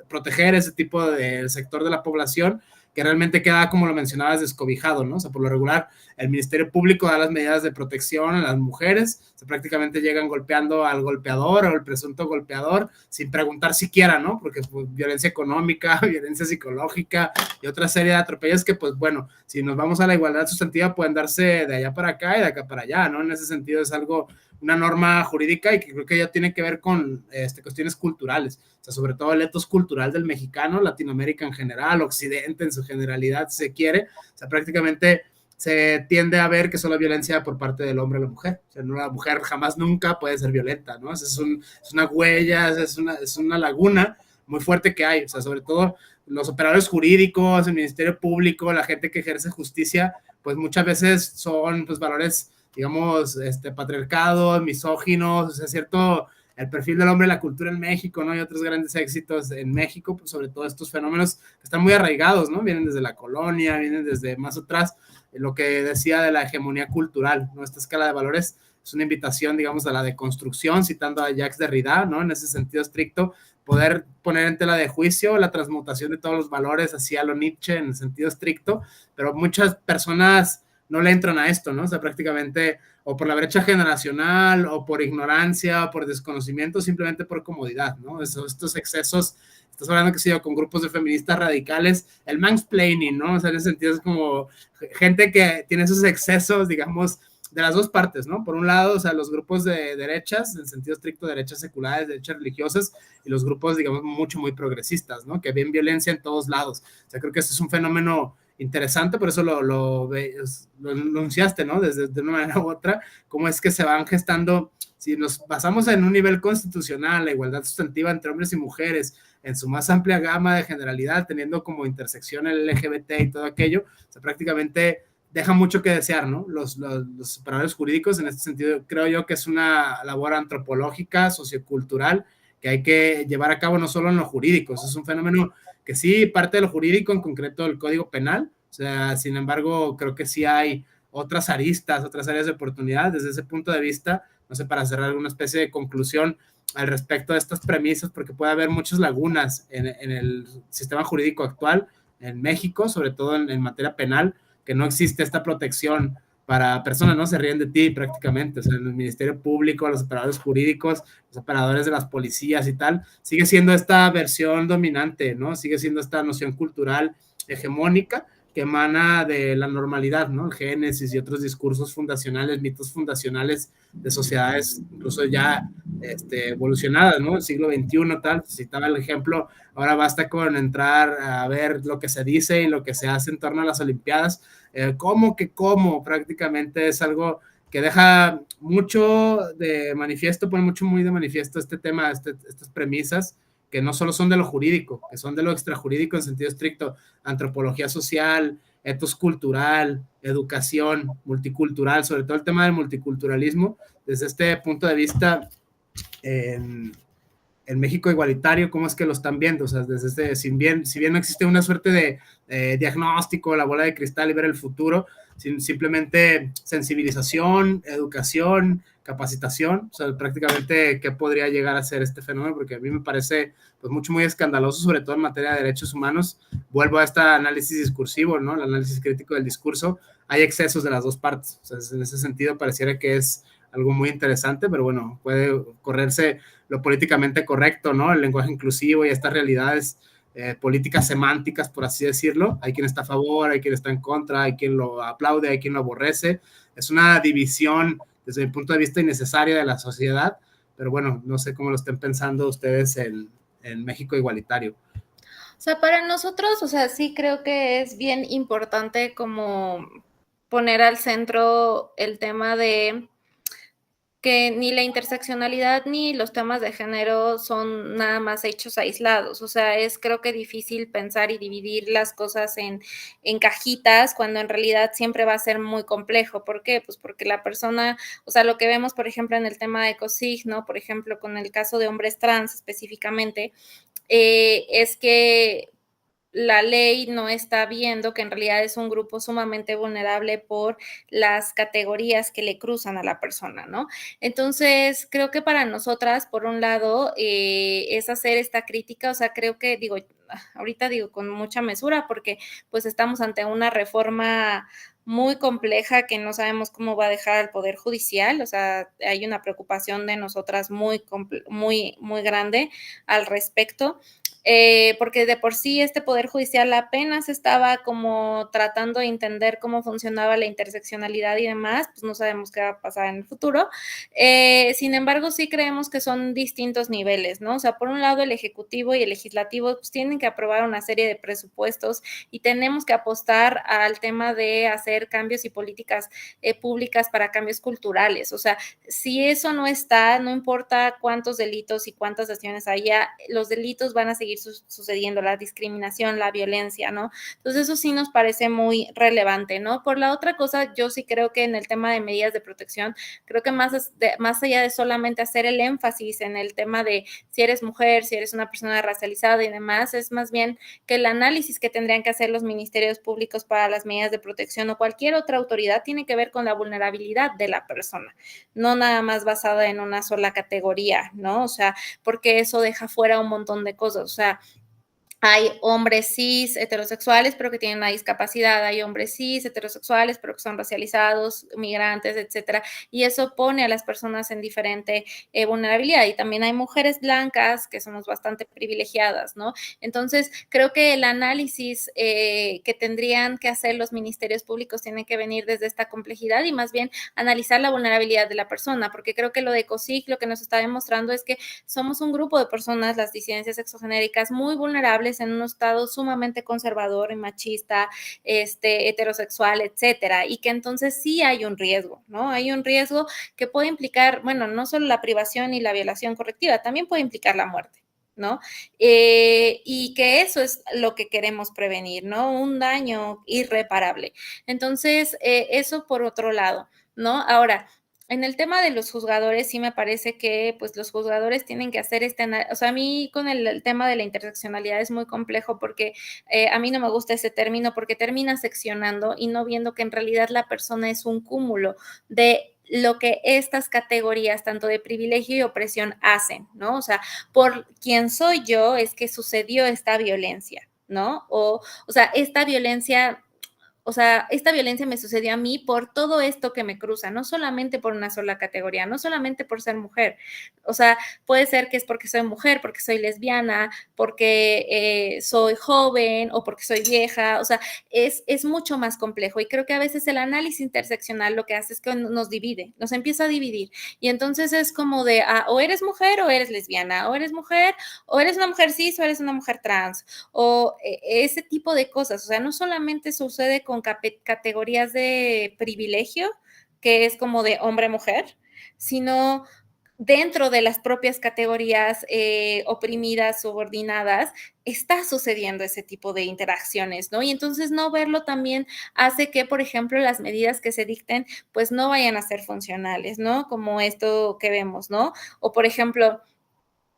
Speaker 1: proteger ese tipo de sector de la población que realmente queda, como lo mencionabas, descobijado, ¿no? O sea, por lo regular, el Ministerio Público da las medidas de protección a las mujeres, o sea, prácticamente llegan golpeando al golpeador o el presunto golpeador sin preguntar siquiera, ¿no? Porque pues, violencia económica, violencia psicológica y otra serie de atropellos que, pues bueno, si nos vamos a la igualdad sustantiva, pueden darse de allá para acá y de acá para allá, ¿no? En ese sentido es algo, una norma jurídica y que creo que ya tiene que ver con cuestiones culturales, o sea, sobre todo el etos cultural del mexicano, Latinoamérica en general, Occidente en su generalidad, si se quiere, o sea, prácticamente se tiende a ver que solo violencia por parte del hombre a la mujer, o sea, no, la mujer jamás nunca puede ser violenta, ¿no? O sea, es una huella, es una laguna muy fuerte que hay, o sea, sobre todo los operadores jurídicos, el Ministerio Público, la gente que ejerce justicia, pues muchas veces son pues valores, digamos, patriarcados, misóginos, o sea, cierto, el perfil del hombre, la cultura en México, ¿no? Y otros grandes éxitos en México, pues sobre todo estos fenómenos que están muy arraigados, ¿no? Vienen desde la colonia, vienen desde más atrás, lo que decía de la hegemonía cultural, ¿no? Esta escala de valores es una invitación, digamos, a la deconstrucción, citando a Jacques Derrida, ¿no? En ese sentido estricto, poder poner en tela de juicio la transmutación de todos los valores hacia lo Nietzsche en el sentido estricto, pero muchas personas no le entran a esto, ¿no? O sea, prácticamente o por la brecha generacional o por ignorancia o por desconocimiento, simplemente por comodidad, ¿no? Estos excesos, estás hablando que se con grupos de feministas radicales, el mansplaining, ¿no? O sea, en ese sentido es como gente que tiene esos excesos, digamos, de las dos partes, ¿no? Por un lado, o sea, los grupos de derechas, en sentido estricto, derechas seculares, derechas religiosas, y los grupos, digamos, mucho, muy progresistas, ¿no? Que ven violencia en todos lados. O sea, creo que este es un fenómeno interesante, por eso lo anunciaste, ¿no? Desde de una manera u otra, cómo es que se van gestando, si nos basamos en un nivel constitucional, la igualdad sustantiva entre hombres y mujeres, en su más amplia gama de generalidad, teniendo como intersección el LGBT y todo aquello, o sea, prácticamente deja mucho que desear, ¿no? Los operadores jurídicos, en este sentido, creo yo que es una labor antropológica, sociocultural, que hay que llevar a cabo no solo en lo jurídico, es un fenómeno que sí parte de lo jurídico, en concreto el Código Penal, o sea, sin embargo, creo que sí hay otras aristas, otras áreas de oportunidad desde ese punto de vista, no sé, para cerrar alguna especie de conclusión al respecto de estas premisas, porque puede haber muchas lagunas en el sistema jurídico actual en México, sobre todo en materia penal, que no existe esta protección para personas, ¿no? Se ríen de ti prácticamente, o sea, en el Ministerio Público, los operadores jurídicos, los operadores de las policías y tal, sigue siendo esta versión dominante, ¿no? Sigue siendo esta noción cultural hegemónica que emana de la normalidad, ¿no? El Génesis y otros discursos fundacionales, mitos fundacionales de sociedades incluso ya evolucionadas, ¿no? El siglo XXI, tal, citaba el ejemplo, ahora basta con entrar a ver lo que se dice y lo que se hace en torno a las Olimpiadas, cómo prácticamente es algo que deja mucho de manifiesto, pone mucho muy de manifiesto este tema, estas premisas, que no solo son de lo jurídico, que son de lo extrajurídico en sentido estricto, antropología social, etos cultural, educación multicultural, sobre todo el tema del multiculturalismo, desde este punto de vista, en México igualitario, ¿cómo es que lo están viendo? O sea, desde si bien no existe una suerte de diagnóstico, la bola de cristal y ver el futuro, simplemente sensibilización, educación, capacitación, o sea, prácticamente qué podría llegar a ser este fenómeno, porque a mí me parece pues muy escandaloso, sobre todo en materia de derechos humanos. Vuelvo a este análisis discursivo, ¿no? El análisis crítico del discurso. Hay excesos de las dos partes, o sea, en ese sentido pareciera que es algo muy interesante, pero bueno, puede correrse lo políticamente correcto, ¿no? El lenguaje inclusivo y estas realidades políticas semánticas, por así decirlo. Hay quien está a favor, hay quien está en contra, hay quien lo aplaude, hay quien lo aborrece. Es una división, desde mi punto de vista, innecesaria de la sociedad, pero bueno, no sé cómo lo estén pensando ustedes en México igualitario.
Speaker 2: O sea, para nosotros, o sea, sí creo que es bien importante como poner al centro el tema de que ni la interseccionalidad ni los temas de género son nada más hechos aislados. O sea, es creo que difícil pensar y dividir las cosas en cajitas cuando en realidad siempre va a ser muy complejo. ¿Por qué? Pues porque la persona, o sea, lo que vemos, por ejemplo, en el tema de ECOSIG, ¿no? Por ejemplo, con el caso de hombres trans específicamente, es que la ley no está viendo que en realidad es un grupo sumamente vulnerable por las categorías que le cruzan a la persona, ¿no? Entonces, creo que para nosotras, por un lado, es hacer esta crítica, o sea, creo que, digo, ahorita digo con mucha mesura porque pues estamos ante una reforma muy compleja que no sabemos cómo va a dejar al Poder Judicial, o sea, hay una preocupación de nosotras muy grande al respecto. Porque de por sí este Poder Judicial apenas estaba como tratando de entender cómo funcionaba la interseccionalidad y demás, pues no sabemos qué va a pasar en el futuro. Sin embargo, sí creemos que son distintos niveles, ¿no? O sea, por un lado el Ejecutivo y el Legislativo pues tienen que aprobar una serie de presupuestos y tenemos que apostar al tema de hacer cambios y políticas públicas para cambios culturales. O sea, si eso no está, no importa cuántos delitos y cuántas acciones haya, los delitos van a seguir sucediendo, la discriminación, la violencia, ¿no? Entonces eso sí nos parece muy relevante, ¿no? Por la otra cosa, yo sí creo que en el tema de medidas de protección, creo que más allá de solamente hacer el énfasis en el tema de si eres mujer, si eres una persona racializada y demás, es más bien que el análisis que tendrían que hacer los ministerios públicos para las medidas de protección o cualquier otra autoridad tiene que ver con la vulnerabilidad de la persona, no nada más basada en una sola categoría, ¿no? O sea, porque eso deja fuera un montón de cosas, o sea, hay hombres cis heterosexuales, pero que tienen una discapacidad, hay hombres cis heterosexuales, pero que son racializados, migrantes, etcétera, y eso pone a las personas en diferente vulnerabilidad, y también hay mujeres blancas que somos bastante privilegiadas, ¿no? Entonces, creo que el análisis que tendrían que hacer los ministerios públicos tiene que venir desde esta complejidad y más bien analizar la vulnerabilidad de la persona, porque creo que lo de ECOSIG lo que nos está demostrando es que somos un grupo de personas, las disidencias sexogenéricas, muy vulnerables en un estado sumamente conservador y machista, heterosexual, etcétera, y que entonces sí hay un riesgo, ¿no? Hay un riesgo que puede implicar, bueno, no solo la privación y la violación correctiva, también puede implicar la muerte, ¿no? Y que eso es lo que queremos prevenir, ¿no? Un daño irreparable. Entonces, eso por otro lado, ¿no? Ahora, en el tema de los juzgadores, sí me parece que pues los juzgadores tienen que hacer o sea, a mí con el tema de la interseccionalidad es muy complejo porque a mí no me gusta ese término porque termina seccionando y no viendo que en realidad la persona es un cúmulo de lo que estas categorías, tanto de privilegio y opresión, hacen, ¿no? O sea, por quien soy yo es que sucedió esta violencia, ¿no? O sea, esta violencia me sucedió a mí por todo esto que me cruza, no solamente por una sola categoría, no solamente por ser mujer. O sea, puede ser que es porque soy mujer, porque soy lesbiana, porque soy joven o porque soy vieja. O sea, es mucho más complejo y creo que a veces el análisis interseccional lo que hace es que nos divide, nos empieza a dividir. Y entonces es como de, o eres mujer o eres lesbiana, o eres mujer, o eres una mujer cis o eres una mujer trans, o ese tipo de cosas. O sea, no solamente sucede con categorías de privilegio, que es como de hombre-mujer, sino dentro de las propias categorías oprimidas, subordinadas, está sucediendo ese tipo de interacciones, ¿no? Y entonces no verlo también hace que, por ejemplo, las medidas que se dicten, pues no vayan a ser funcionales, ¿no? Como esto que vemos, ¿no? O, por ejemplo,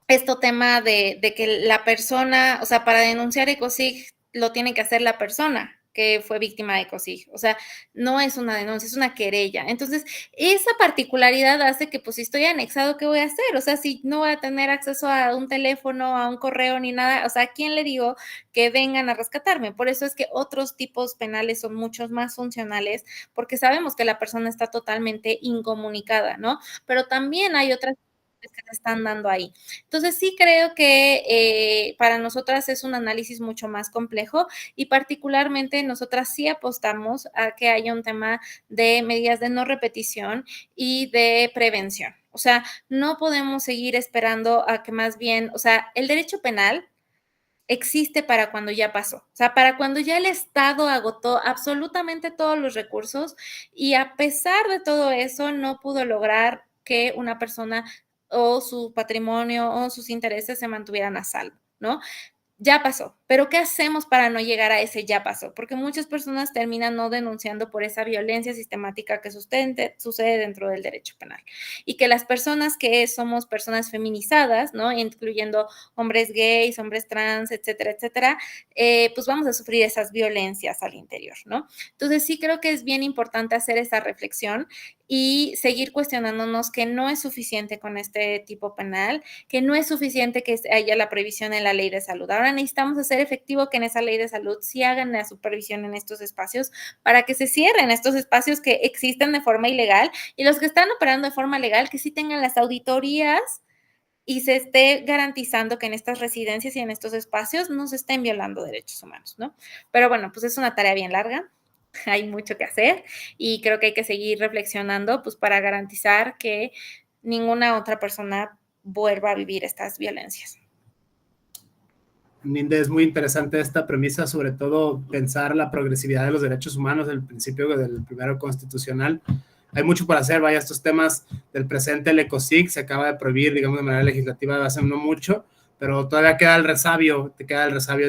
Speaker 2: esto tema de que la persona, o sea, para denunciar ECOSIG lo tiene que hacer la persona que fue víctima de ECOSIG. O sea, no es una denuncia, es una querella. Entonces, esa particularidad hace que, pues, si estoy anexado, ¿qué voy a hacer? O sea, si no voy a tener acceso a un teléfono, a un correo, ni nada, o sea, ¿a quién le digo que vengan a rescatarme? Por eso es que otros tipos penales son muchos más funcionales, porque sabemos que la persona está totalmente incomunicada, ¿no? Pero también hay otras que se están dando ahí. Entonces sí creo que para nosotras es un análisis mucho más complejo y particularmente nosotras sí apostamos a que haya un tema de medidas de no repetición y de prevención. O sea, no podemos seguir esperando a que más bien, o sea, el derecho penal existe para cuando ya pasó, o sea, para cuando ya el Estado agotó absolutamente todos los recursos y a pesar de todo eso no pudo lograr que una persona o su patrimonio o sus intereses se mantuvieran a salvo, ¿no? Ya pasó, pero ¿qué hacemos para no llegar a ese ya pasó? Porque muchas personas terminan no denunciando por esa violencia sistemática que sucede dentro del derecho penal. Y que las personas que somos personas feminizadas, ¿no? Incluyendo hombres gays, hombres trans, etcétera, etcétera, pues vamos a sufrir esas violencias al interior, ¿no? Entonces sí creo que es bien importante hacer esa reflexión y seguir cuestionándonos que no es suficiente con este tipo penal, que no es suficiente que haya la previsión en la ley de salud. Ahora necesitamos hacer efectivo que en esa ley de salud sí hagan la supervisión en estos espacios para que se cierren estos espacios que existen de forma ilegal y los que están operando de forma legal que sí tengan las auditorías y se esté garantizando que en estas residencias y en estos espacios no se estén violando derechos humanos, ¿no? Pero bueno, pues es una tarea bien larga. Hay mucho que hacer y creo que hay que seguir reflexionando pues para garantizar que ninguna otra persona vuelva a vivir estas violencias.
Speaker 1: Ninde, es muy interesante esta premisa, sobre todo pensar la progresividad de los derechos humanos, el principio del primero constitucional. Hay mucho por hacer, vaya, estos temas del presente, el ECOSIG se acaba de prohibir, digamos, de manera legislativa hace no mucho, pero todavía queda el resabio,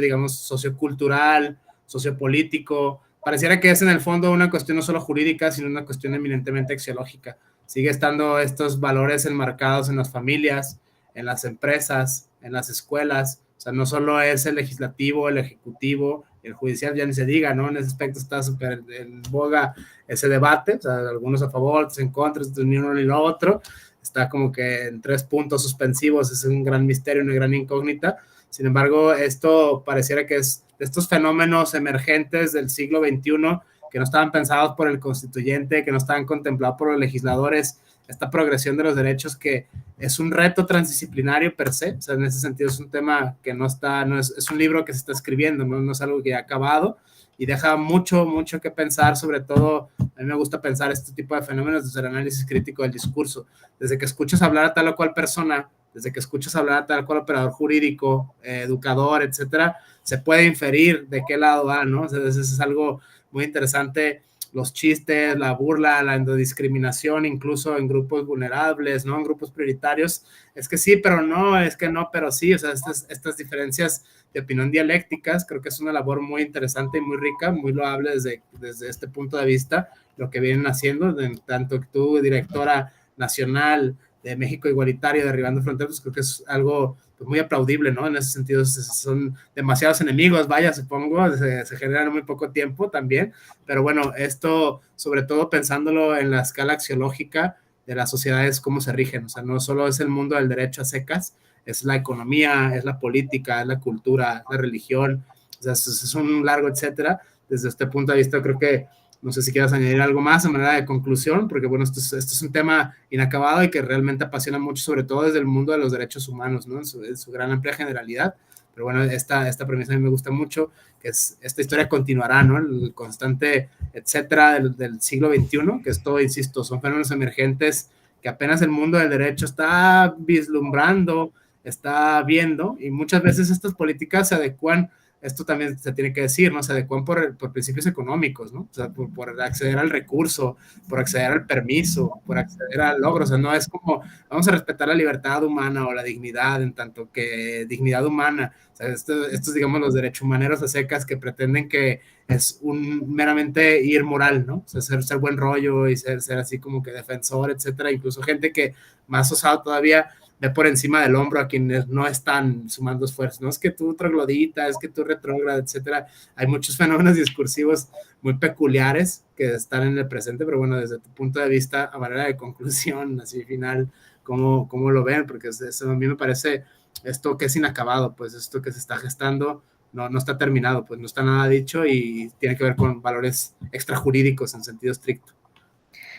Speaker 1: digamos, sociocultural, sociopolítico. Pareciera que es en el fondo una cuestión no solo jurídica, sino una cuestión eminentemente axiológica. Sigue estando estos valores enmarcados en las familias, en las empresas, en las escuelas. O sea, no solo es el legislativo, el ejecutivo, el judicial, ya ni se diga, ¿no? En ese aspecto está súper en boga ese debate, o sea, algunos a favor, otros en contra, ni uno ni lo otro. Está como que en 3 puntos suspensivos, es un gran misterio, una gran incógnita. Sin embargo, esto pareciera que es de estos fenómenos emergentes del siglo XXI que no estaban pensados por el constituyente, que no estaban contemplados por los legisladores, esta progresión de los derechos que es un reto transdisciplinario per se, o sea, en ese sentido es un tema que no está, no es un libro que se está escribiendo, no es algo que ya ha acabado y deja mucho, mucho que pensar, sobre todo, a mí me gusta pensar este tipo de fenómenos desde el análisis crítico del discurso, desde que escuchas hablar a tal o cual persona, desde que escuchas hablar a tal o cual operador jurídico, educador, etcétera, se puede inferir de qué lado va, ¿no? O sea, eso es algo muy interesante, los chistes, la burla, la endodiscriminación, incluso en grupos vulnerables, ¿no? En grupos prioritarios, es que sí, pero no, es que no, pero sí, o sea, estas diferencias de opinión dialécticas, creo que es una labor muy interesante y muy rica, muy loable desde este punto de vista, lo que vienen haciendo, tanto que tú, directora nacional de México Igualitario, Derribando Fronteras, creo que es algo pues, muy aplaudible, ¿no? En ese sentido, son demasiados enemigos, vaya, supongo, se generan en muy poco tiempo también, pero bueno, esto, sobre todo pensándolo en la escala axiológica de las sociedades, cómo se rigen, o sea, no solo es el mundo del derecho a secas, es la economía, es la política, es la cultura, es la religión, o sea, es un largo etcétera. Desde este punto de vista, creo que no sé si quieras añadir algo más a manera de conclusión, porque bueno, esto es un tema inacabado y que realmente apasiona mucho, sobre todo desde el mundo de los derechos humanos, ¿no? En su gran amplia generalidad. Pero bueno, esta premisa a mí me gusta mucho, que es esta historia continuará, ¿no? El constante etcétera del siglo XXI, que es todo, insisto, son fenómenos emergentes que apenas el mundo del derecho está vislumbrando, está viendo, y muchas veces estas políticas se adecuan esto también se tiene que decir, ¿no? Se adecuan por principios económicos, ¿no? O sea, por acceder al recurso, por acceder al permiso, por acceder al logro. O sea, no es como vamos a respetar la libertad humana o la dignidad en tanto que dignidad humana. O sea, estos digamos, los derechos humaneros a secas que pretenden que es un meramente ir moral, ¿no? O sea, ser buen rollo y ser así como que defensor, etcétera. Incluso gente que más osado todavía ve por encima del hombro a quienes no están sumando esfuerzos, no es que tú troglodita, es que tú retrógrada, etcétera. Hay muchos fenómenos discursivos muy peculiares que están en el presente, pero bueno, desde tu punto de vista, a manera de conclusión, así final, ¿cómo lo ven? Porque eso a mí me parece esto que es inacabado, pues esto que se está gestando no está terminado, pues no está nada dicho y tiene que ver con valores extrajurídicos en sentido estricto.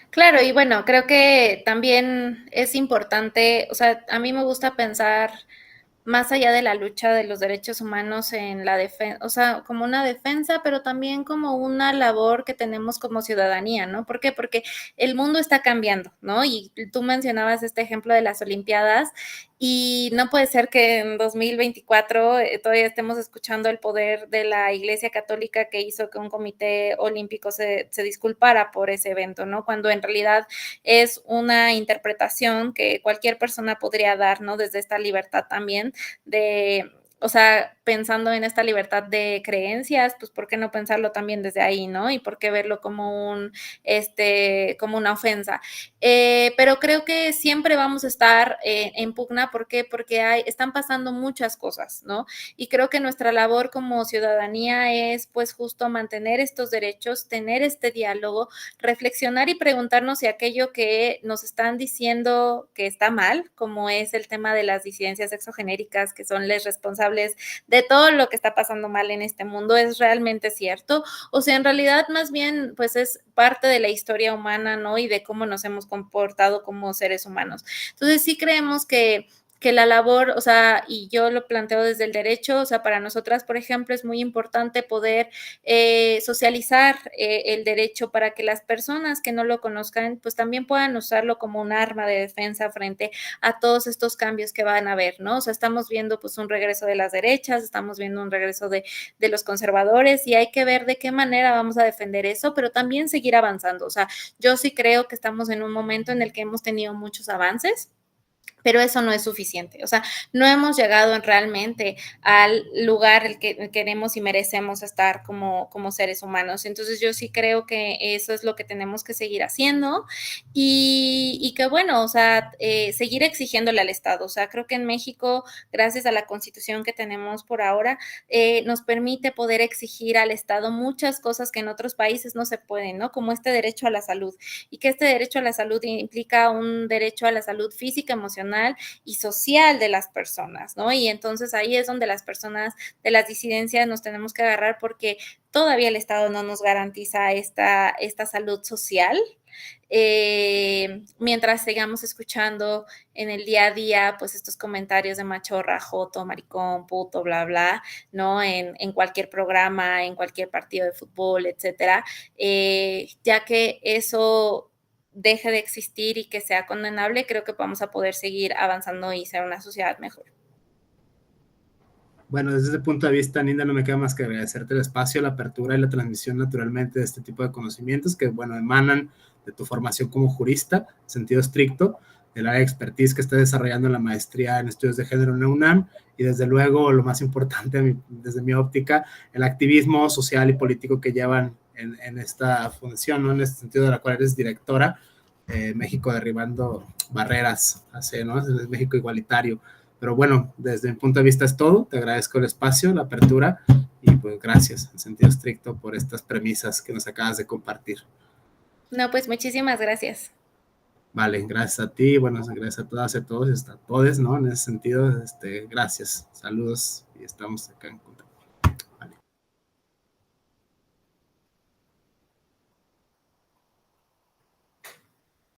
Speaker 2: Claro, y bueno, creo que también es importante, o sea, a mí me gusta pensar más allá de la lucha de los derechos humanos en la defensa, o sea, como una defensa, pero también como una labor que tenemos como ciudadanía, ¿no? ¿Por qué? Porque el mundo está cambiando, ¿no? Y tú mencionabas este ejemplo de las Olimpiadas y no puede ser que en 2024 todavía estemos escuchando el poder de la Iglesia Católica que hizo que un comité olímpico se disculpara por ese evento, ¿no? Cuando en realidad es una interpretación que cualquier persona podría dar, ¿no? Desde esta libertad también de, o sea, pensando en esta libertad de creencias, pues ¿por qué no pensarlo también desde ahí, ¿no? Y por qué verlo como como una ofensa. Pero creo que siempre vamos a estar en pugna, ¿por qué? Porque están pasando muchas cosas, ¿no? Y creo que nuestra labor como ciudadanía es, pues, justo mantener estos derechos, tener este diálogo, reflexionar y preguntarnos si aquello que nos están diciendo que está mal, como es el tema de las disidencias exogenéricas, que son les responsables de todo lo que está pasando mal en este mundo, es realmente cierto, o sea, en realidad más bien, pues es parte de la historia humana, ¿no? Y de cómo nos hemos comportado como seres humanos. Entonces, sí creemos que la labor, o sea, y yo lo planteo desde el derecho, o sea, para nosotras, por ejemplo, es muy importante poder socializar el derecho para que las personas que no lo conozcan, pues también puedan usarlo como un arma de defensa frente a todos estos cambios que van a haber, ¿no? O sea, estamos viendo pues un regreso de las derechas, estamos viendo un regreso de los conservadores y hay que ver de qué manera vamos a defender eso, pero también seguir avanzando. O sea, yo sí creo que estamos en un momento en el que hemos tenido muchos avances, pero eso no es suficiente. O sea, no hemos llegado realmente al lugar el que queremos y merecemos estar como seres humanos. Entonces yo sí creo que eso es lo que tenemos que seguir haciendo y que bueno, o sea, seguir exigiéndole al Estado. O sea, creo que en México, gracias a la constitución que tenemos por ahora, nos permite poder exigir al Estado muchas cosas que en otros países no se pueden, ¿no? Como este derecho a la salud y que este derecho a la salud implica un derecho a la salud física, emocional y social de las personas, ¿no? Y entonces ahí es donde las personas de las disidencias nos tenemos que agarrar porque todavía el Estado no nos garantiza esta salud social. Mientras sigamos escuchando en el día a día, pues estos comentarios de machorra, joto, maricón, puto, bla, bla, ¿no? En cualquier programa, en cualquier partido de fútbol, etcétera, ya que eso deje de existir y que sea condenable, creo que vamos a poder seguir avanzando y ser una sociedad mejor.
Speaker 1: Bueno, desde ese punto de vista, Ninda, no me queda más que agradecerte el espacio, la apertura y la transmisión naturalmente de este tipo de conocimientos que, bueno, emanan de tu formación como jurista, en sentido estricto, de la expertise que estás desarrollando en la maestría en estudios de género en la UNAM y desde luego, lo más importante desde mi óptica, el activismo social y político que llevan en esta fundación, ¿no? En este sentido de la cual eres directora, México derribando barreras, ¿no? Es México igualitario. Pero bueno, desde mi punto de vista es todo. Te agradezco el espacio, la apertura y pues gracias en sentido estricto por estas premisas que nos acabas de compartir.
Speaker 2: No, pues muchísimas gracias.
Speaker 1: Vale, gracias a ti, bueno, gracias a todas y a todos, y a todos, ¿no? En ese sentido, gracias, saludos y estamos acá en contacto.